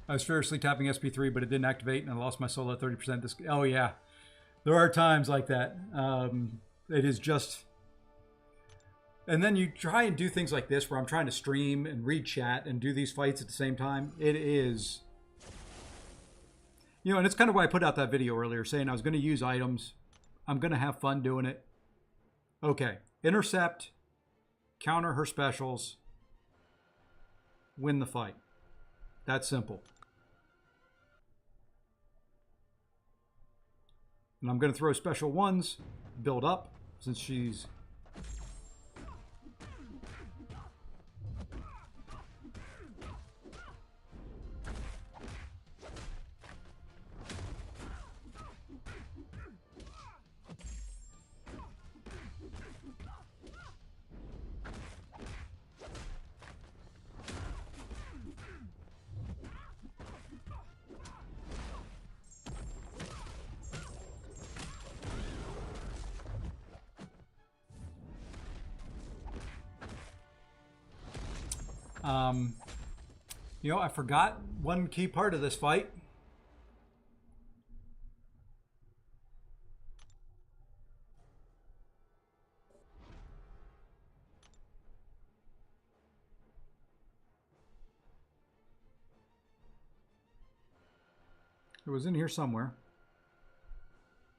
I was furiously tapping SP3, but it didn't activate, and I lost my soul at 30%. Oh yeah. There are times like that. It is just... And then you try and do things like this, where I'm trying to stream and read chat and do these fights at the same time. It is... You know, and it's kind of why I put out that video earlier, saying I was going to use items. I'm going to have fun doing it. Okay. Intercept. Counter her specials. Win the fight. That's simple. And I'm going to throw special 1s. Build up, since she's... You know, I forgot one key part of this fight. It was in here somewhere.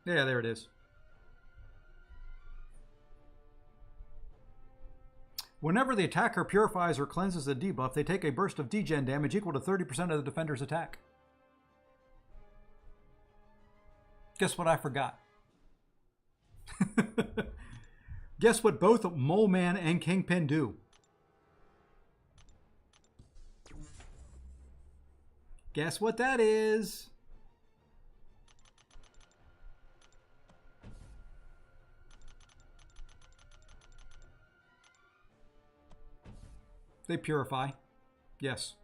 Yeah, there it is. Whenever the attacker purifies or cleanses a debuff, they take a burst of degen damage equal to 30% of the defender's attack. Guess what I forgot? Guess what both Mole Man and Kingpin do? Guess what that is? They purify. Yes.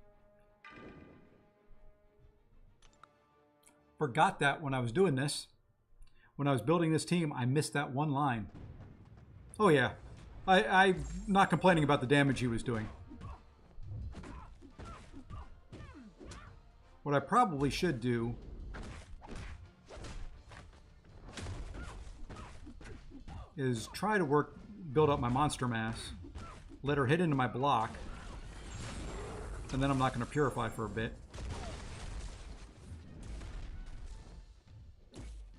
Forgot that when I was doing this. When I was building this team, I missed that one line. Oh yeah. I'm not complaining about the damage he was doing. What I probably should do is try to build up my monster mass, let her hit into my block, and then I'm not going to purify for a bit.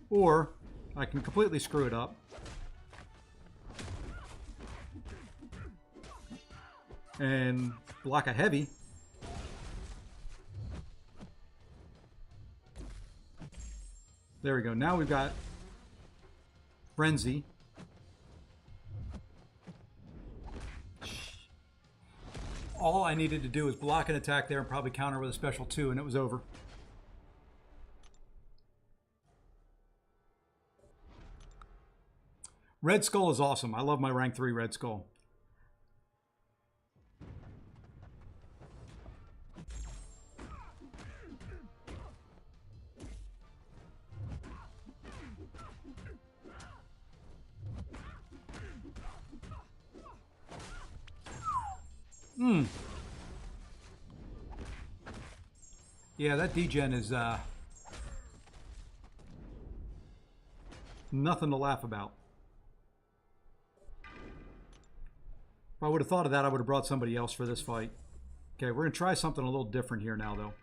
Or I can completely screw it up and block a heavy. There we go. Now we've got Frenzy. All I needed to do was block an attack there and probably counter with a special 2, and it was over. Red Skull is awesome. I love my rank 3 Red Skull. Yeah, that degen is nothing to laugh about. If I would have thought of that, I would have brought somebody else for this fight. Okay, we're going to try something a little different here now, though.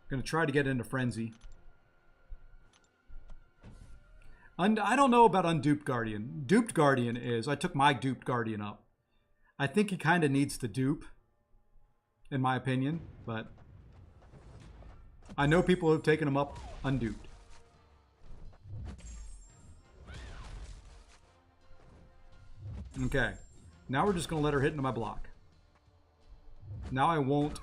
Going to try to get into Frenzy. I don't know about Unduped Guardian. Duped Guardian is... I took my Duped Guardian up. I think he kind of needs to dupe, in my opinion, but I know people who have taken him up unduped. Okay, now we're just going to let her hit into my block. Now I won't.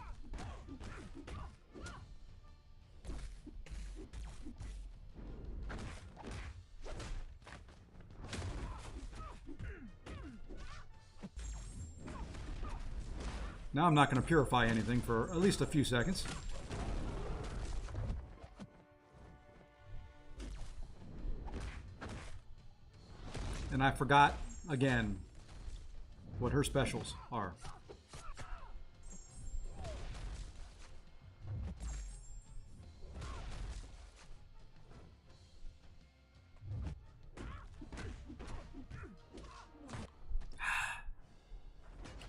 Now I'm not going to purify anything for at least a few seconds. And I forgot, again, what her specials are.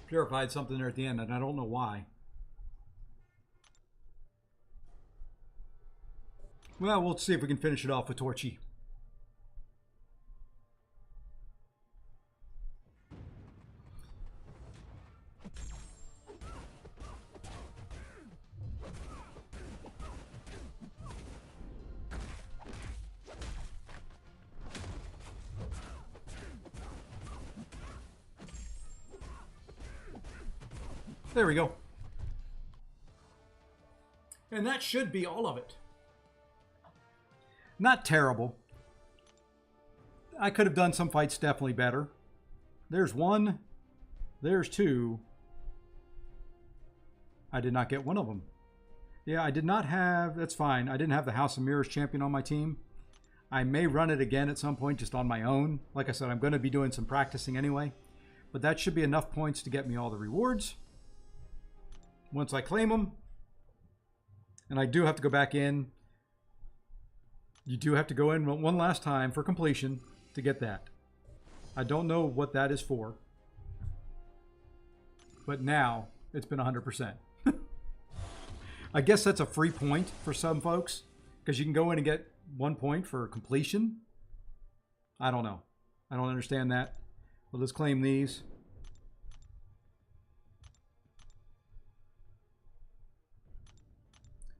Purified something there at the end, and I don't know why. Well, we'll see if we can finish it off with Torchy. There we go. And that should be all of it. Not terrible. I could have done some fights definitely better. There's one. There's two. I did not get one of them. Yeah, I did not have... That's fine. I didn't have the House of Mirrors champion on my team. I may run it again at some point just on my own. Like I said, I'm going to be doing some practicing anyway. But that should be enough points to get me all the rewards. Once I claim them, and I do have to go back in. You do have to go in one last time for completion to get that. I don't know what that is for, but now it's been 100%. I guess that's a free point for some folks, because you can go in and get 1 point for completion. I don't know. I don't understand that. But let's claim these.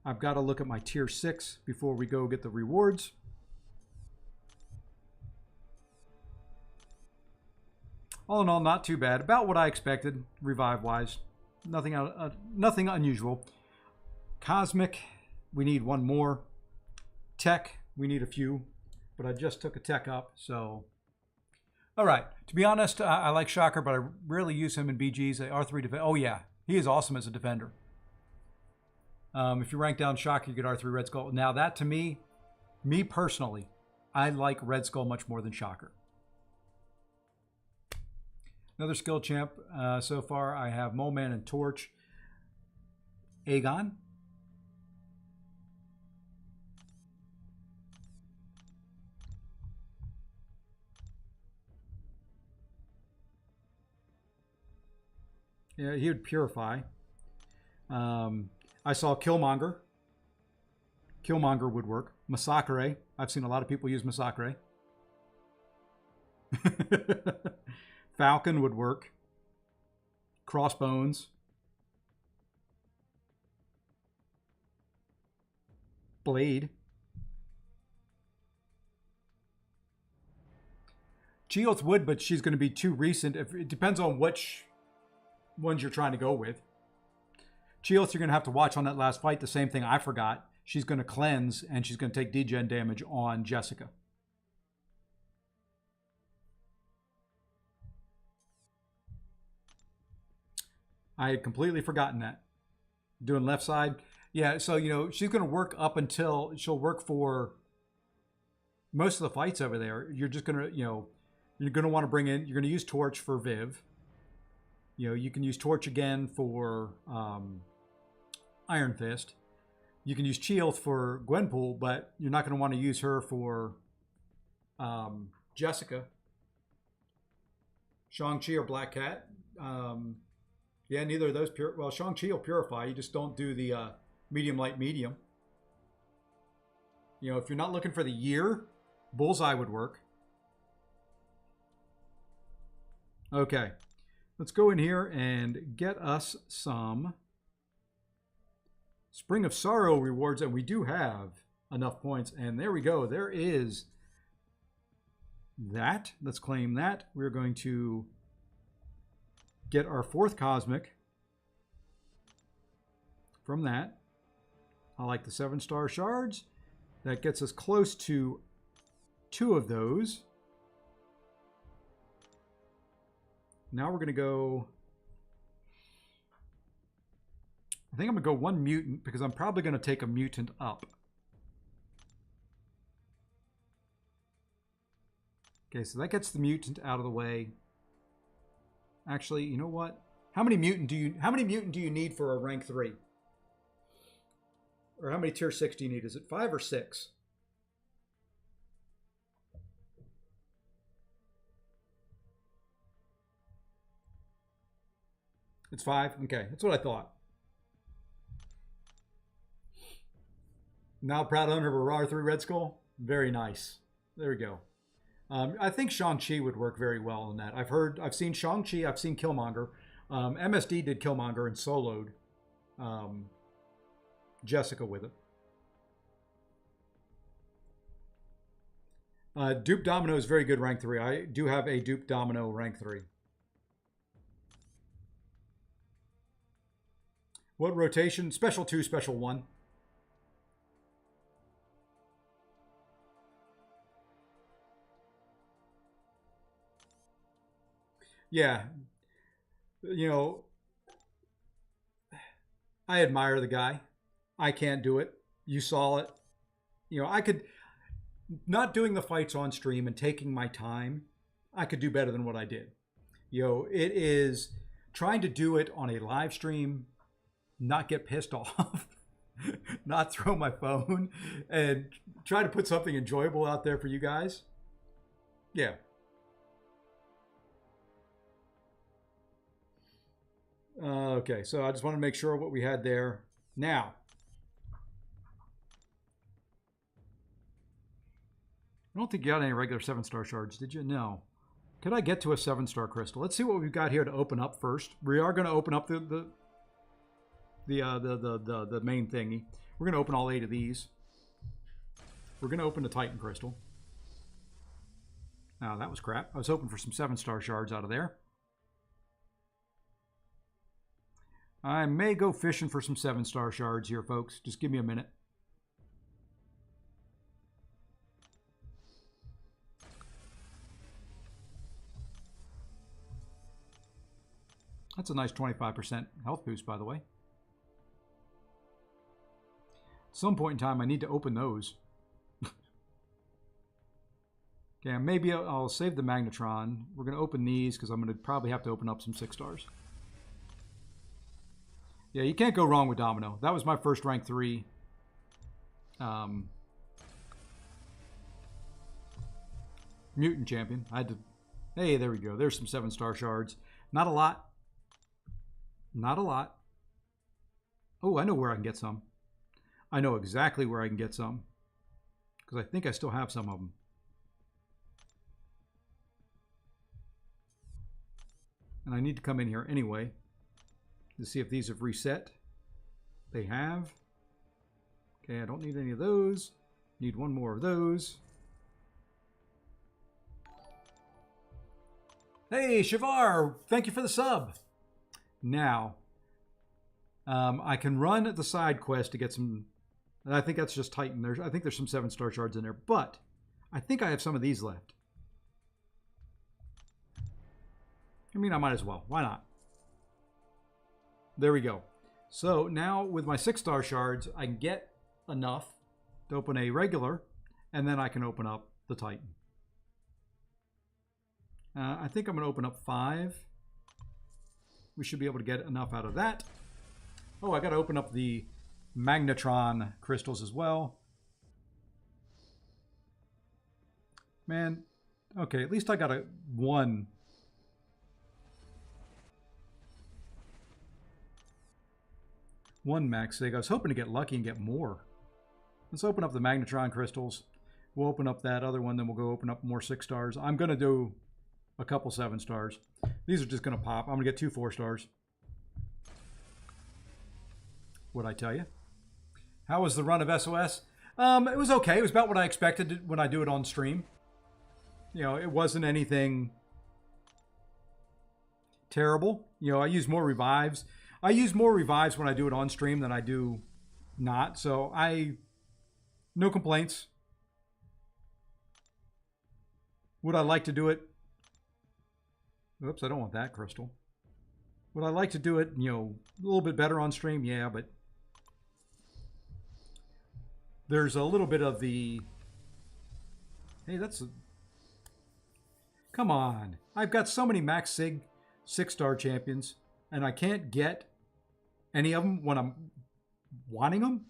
I've got to look at my tier 6 before we go get the rewards. All in all, not too bad. About what I expected, revive-wise. Nothing unusual. Cosmic, we need one more. Tech, we need a few. But I just took a tech up, so... All right. To be honest, I like Shocker, but I rarely use him in BGs. R3 defender. Oh, yeah. He is awesome as a defender. If you rank down Shocker, you get R3 Red Skull. Now, that to me personally, I like Red Skull much more than Shocker. Another skill champ so far, I have Mole Man and Torch. Aegon. Yeah, he would purify. I saw Killmonger. Killmonger would work. Massacre. I've seen a lot of people use Massacre. Falcon would work. Crossbones. Blade. Geoth would, but she's going to be too recent. It depends on which ones you're trying to go with. Geoth, you're going to have to watch on that last fight. The same thing I forgot. She's going to cleanse, and she's going to take degen damage on Jessica. I had completely forgotten that. Doing left side. Yeah, so, you know, she's going to work up until she'll work for most of the fights over there. You're just going to, you know, you're going to want to bring in, you're going to use Torch for Viv. You know, you can use Torch again for Iron Fist. You can use Cheoth for Gwenpool, but you're not going to want to use her for Jessica. Shang-Chi or Black Cat. Yeah, neither of those pure. Well, Shang-Chi will purify. You just don't do the medium, light, medium. You know, if you're not looking for the year, Bullseye would work. Okay. Let's go in here and get us some Spring of Sorrow rewards, and we do have enough points. And there we go. There is that. Let's claim that. We're going to get our 4th Cosmic from that. I like the 7-star shards. That gets us close to 2 of those. Now we're going to go... I think I'm going to go 1 mutant because I'm probably going to take a mutant up. Okay, so that gets the mutant out of the way. Actually, you know what? How many mutant do you need for a rank 3? Or how many tier 6 do you need? Is it 5 or 6? It's 5? Okay, that's what I thought. Now proud owner of a R3 Red Skull. Very nice. There we go. I think Shang-Chi would work very well on that. I've seen Shang-Chi, I've seen Killmonger. MSD did Killmonger and soloed Jessica with it. Dupe Domino is very good rank 3. I do have a Dupe Domino rank 3. What rotation? Special 2, special 1. Yeah. You know, I admire the guy. I can't do it. You saw it. You know, I could, not doing the fights on stream and taking my time, I could do better than what I did. You know, it is trying to do it on a live stream, not get pissed off, not throw my phone, and try to put something enjoyable out there for you guys. Yeah. Okay, so I just want to make sure what we had there. Now, I don't think you got any regular 7-star shards, did you? No. Could I get to a 7-star crystal? Let's see what we've got here to open up first. We are going to open up the main thingy. We're going to open all 8 of these. We're going to open the Titan crystal. Oh, that was crap. I was hoping for some 7-star shards out of there. I may go fishing for some 7-star shards here, folks. Just give me a minute. That's a nice 25% health boost, by the way. At some point in time, I need to open those. Okay, maybe I'll save the Magnetron. We're going to open these because I'm going to probably have to open up some 6-stars. Yeah, you can't go wrong with Domino. That was my first rank 3. Mutant champion. I had to... Hey, there we go. There's some 7-star shards. Not a lot. Not a lot. Oh, I know where I can get some. I know exactly where I can get some. Because I think I still have some of them. And I need to come in here anyway to see if these have reset. They have. Okay, I don't need any of those. Need one more of those. Hey, Shavar! Thank you for the sub. Now, I can run the side quest to get some... I think that's just Titan. I think there's some 7-star shards in there. But I think I have some of these left. I mean, I might as well. Why not? There we go. So now with my 6-star shards, I can get enough to open a regular, and then I can open up the Titan. I think I'm going to open up 5. We should be able to get enough out of that. Oh, I got to open up the Magnetron crystals as well. Man, okay, at least I got one max sig. I was hoping to get lucky and get more. Let's open up the Magnetron crystals. We'll open up that other one, then we'll go open up more 6-stars. I'm going to do a couple 7-stars. These are just going to pop. I'm going to get 2 4-stars. What'd I tell you? How was the run of SOS? It was okay. It was about what I expected when I do it on stream. You know, it wasn't anything terrible. You know, I use more revives. I use more revives when I do it on stream than I do not. So no complaints. Would I like to do it? Oops, I don't want that crystal. Would I like to do it, you know, a little bit better on stream? Yeah, but there's a little bit of the... Hey, that's... Come on. I've got so many max sig 6-star champions, and I can't get any of them when I'm wanting them?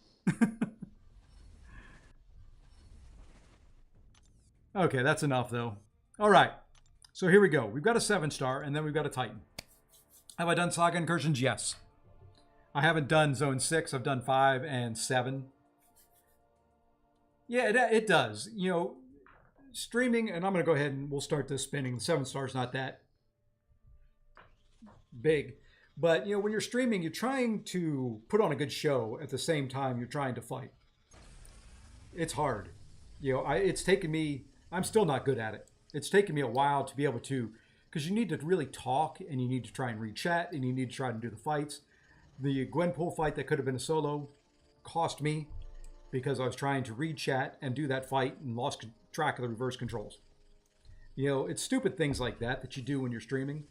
Okay, that's enough, though. All right. So here we go. We've got a 7-star, and then we've got a Titan. Have I done Saga Incursions? Yes. I haven't done Zone 6. I've done 5 and 7. Yeah, it does. You know, streaming, and I'm going to go ahead and we'll start this spinning. The 7-star's not that big. But, you know, when you're streaming, you're trying to put on a good show at the same time you're trying to fight. It's hard. You know, it's taken me... I'm still not good at it. It's taken me a while to be able to... Because you need to really talk, and you need to try and read chat, and you need to try and do the fights. The Gwenpool fight that could have been a solo cost me because I was trying to read chat and do that fight and lost track of the reverse controls. You know, it's stupid things like that that you do when you're streaming.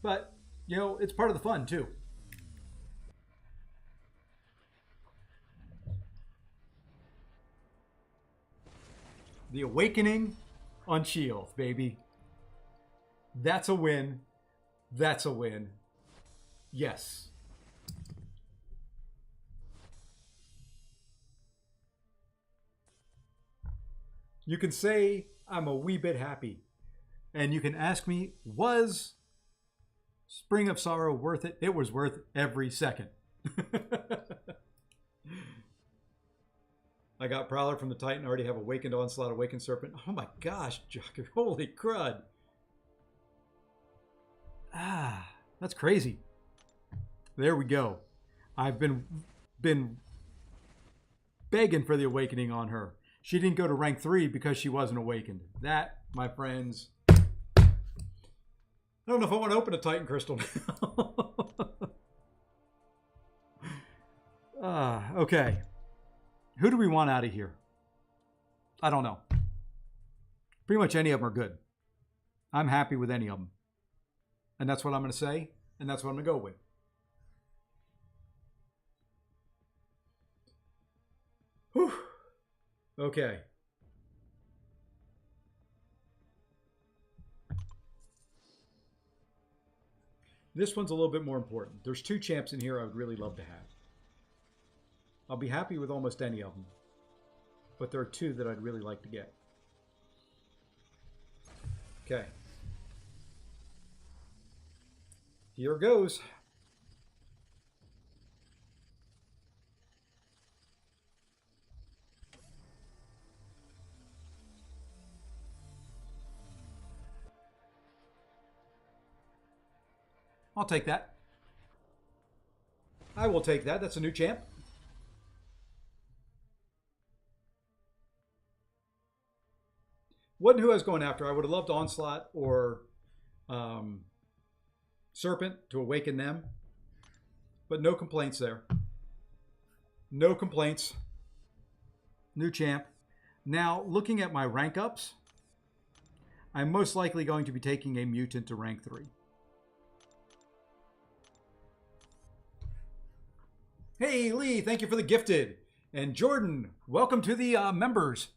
But, you know, it's part of the fun, too. The Awakening on Shield, baby. That's a win. That's a win. Yes. You can say I'm a wee bit happy. And you can ask me, was Spring of Sorrow worth it? It was worth every second. I got Prowler from the Titan. I already have Awakened Onslaught, Awakened Serpent. Oh my gosh, Jocker. Holy crud. Ah, that's crazy. There we go. I've been begging for the Awakening on her. She didn't go to rank 3 because she wasn't awakened. That, my friends, I don't know if I want to open a Titan Crystal now. Okay. Who do we want out of here? I don't know. Pretty much any of them are good. I'm happy with any of them. And that's what I'm going to say, and that's what I'm going to go with. Whew. Okay. This one's a little bit more important. There's 2 champs in here I would really love to have. I'll be happy with almost any of them. But there are 2 that I'd really like to get. Okay. Here goes. I'll take that. I will take that. That's a new champ. Wasn't who I was going after. I would have loved Onslaught or Serpent to awaken them. But no complaints there. No complaints. New champ. Now, looking at my rank ups, I'm most likely going to be taking a mutant to rank 3. Hey, Lee, thank you for the gifted. And Jordan, welcome to the members.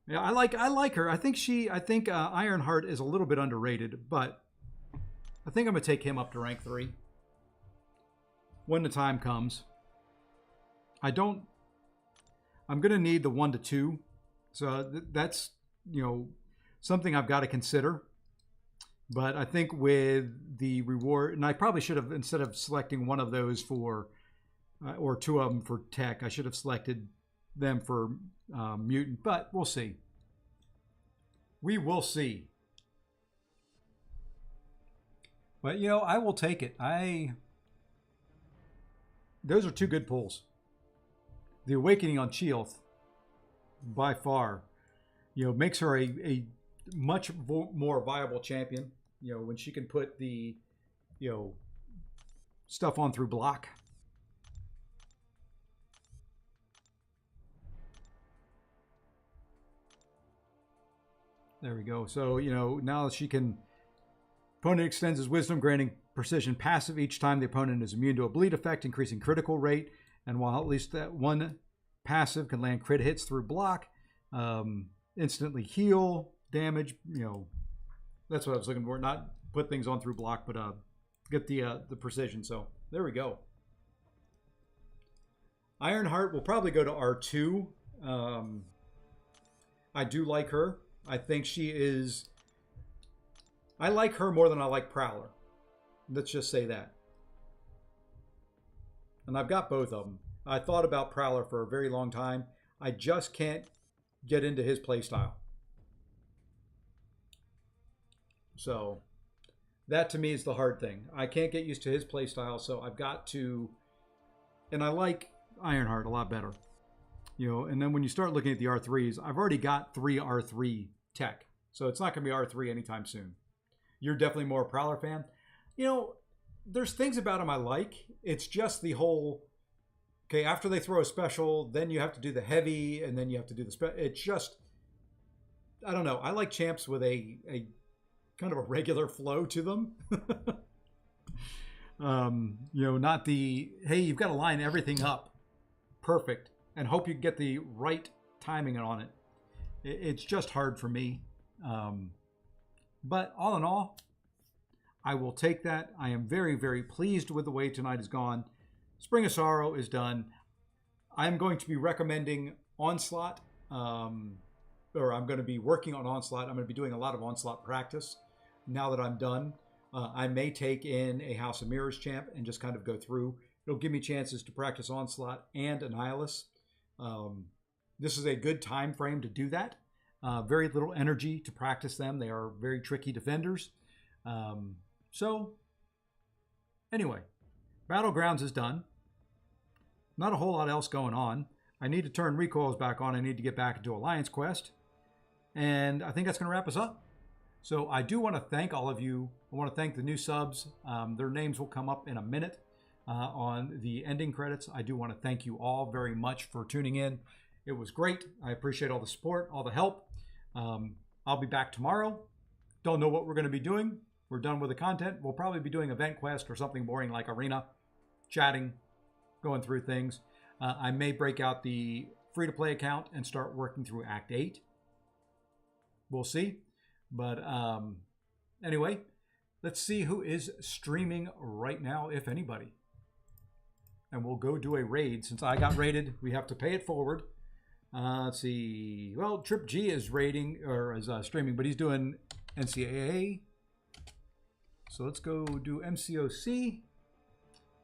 Yeah, I like her. I think Ironheart is a little bit underrated, but I think I'm gonna take him up to rank 3 when the time comes. I'm gonna need the 1 to 2, so that's something I've got to consider. But I think with the reward, and I probably should have, instead of selecting one of those for, or 2 of them for tech, I should have selected them for mutant, but we'll see. We will see. But, I will take it. Those are 2 good pulls. The Awakening on Chioth, by far, makes her a much more viable champion. When she can put the, stuff on through block. There we go. So, now she can, opponent extends his wisdom, granting precision passive each time the opponent is immune to a bleed effect, increasing critical rate. And while at least that 1 passive can land crit hits through block, instantly heal, damage, that's what I was looking for. Not put things on through block, but get the precision. So there we go. Ironheart will probably go to R2. I do like her. I think she is... I like her more than I like Prowler. Let's just say that. And I've got both of them. I thought about Prowler for a very long time. I just can't get into his playstyle. So that to me is the hard thing. I can't get used to his playstyle, so I've got to... And I like Ironheart a lot better. And then when you start looking at the R3s, I've already got 3 R3 tech. So it's not going to be R3 anytime soon. You're definitely more a Prowler fan. There's things about him I like. It's just the whole, okay, after they throw a special, then you have to do the heavy, and then you have to do the special. It's just, I don't know. I like champs with a kind of a regular flow to them. Not the, hey, you've got to line everything up perfect and hope you get the right timing on it. It's just hard for me. But all in all, I will take that. I am very, very pleased with the way tonight has gone. Spring of Sorrow is done. I'm going to be recommending Onslaught, or I'm going to be working on Onslaught. I'm going to be doing a lot of Onslaught practice now that I'm done. I may take in a House of Mirrors champ and just kind of go through. It'll give me chances to practice Onslaught and Annihilus. This is a good time frame to do that. Very little energy to practice them. They are very tricky defenders. So anyway, Battlegrounds is done. Not a whole lot else going on. I need to turn recoils back on. I need to get back into Alliance Quest. And I think that's going to wrap us up. So I do want to thank all of you. I want to thank the new subs. Their names will come up in a minute on the ending credits. I do want to thank you all very much for tuning in. It was great. I appreciate all the support, all the help. I'll be back tomorrow. Don't know what we're going to be doing. We're done with the content. We'll probably be doing Event Quest or something boring like Arena, chatting, going through things. I may break out the free-to-play account and start working through Act 8. We'll see. But anyway, let's see who is streaming right now, if anybody. And we'll go do a raid. Since I got raided, we have to pay it forward. Let's see. Well, Trip G is raiding or is streaming, but he's doing NCAA. So let's go do MCOC.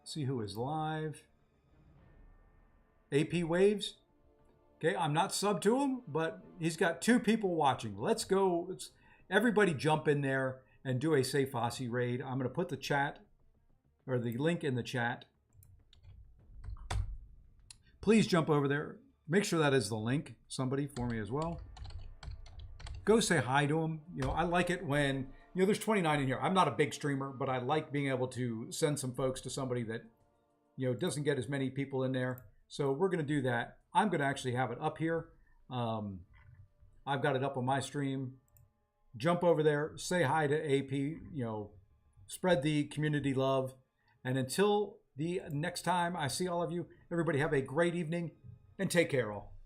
See who is live. AP Waves. Okay, I'm not sub to him, but he's got 2 people watching. Let's go. Everybody jump in there and do a Safe Aussie raid. I'm going to put the chat or the link in the chat. Please jump over there. Make sure that is the link, somebody, for me as well. Go say hi to him. You know, I like it when, you know, there's 29 in here. I'm not a big streamer, but I like being able to send some folks to somebody that, you know, doesn't get as many people in there. So we're going to do that. I'm going to actually have it up here. I've got it up on my stream. Jump over there, say hi to AP, you know, spread the community love. And until the next time I see all of you, everybody have a great evening and take care all.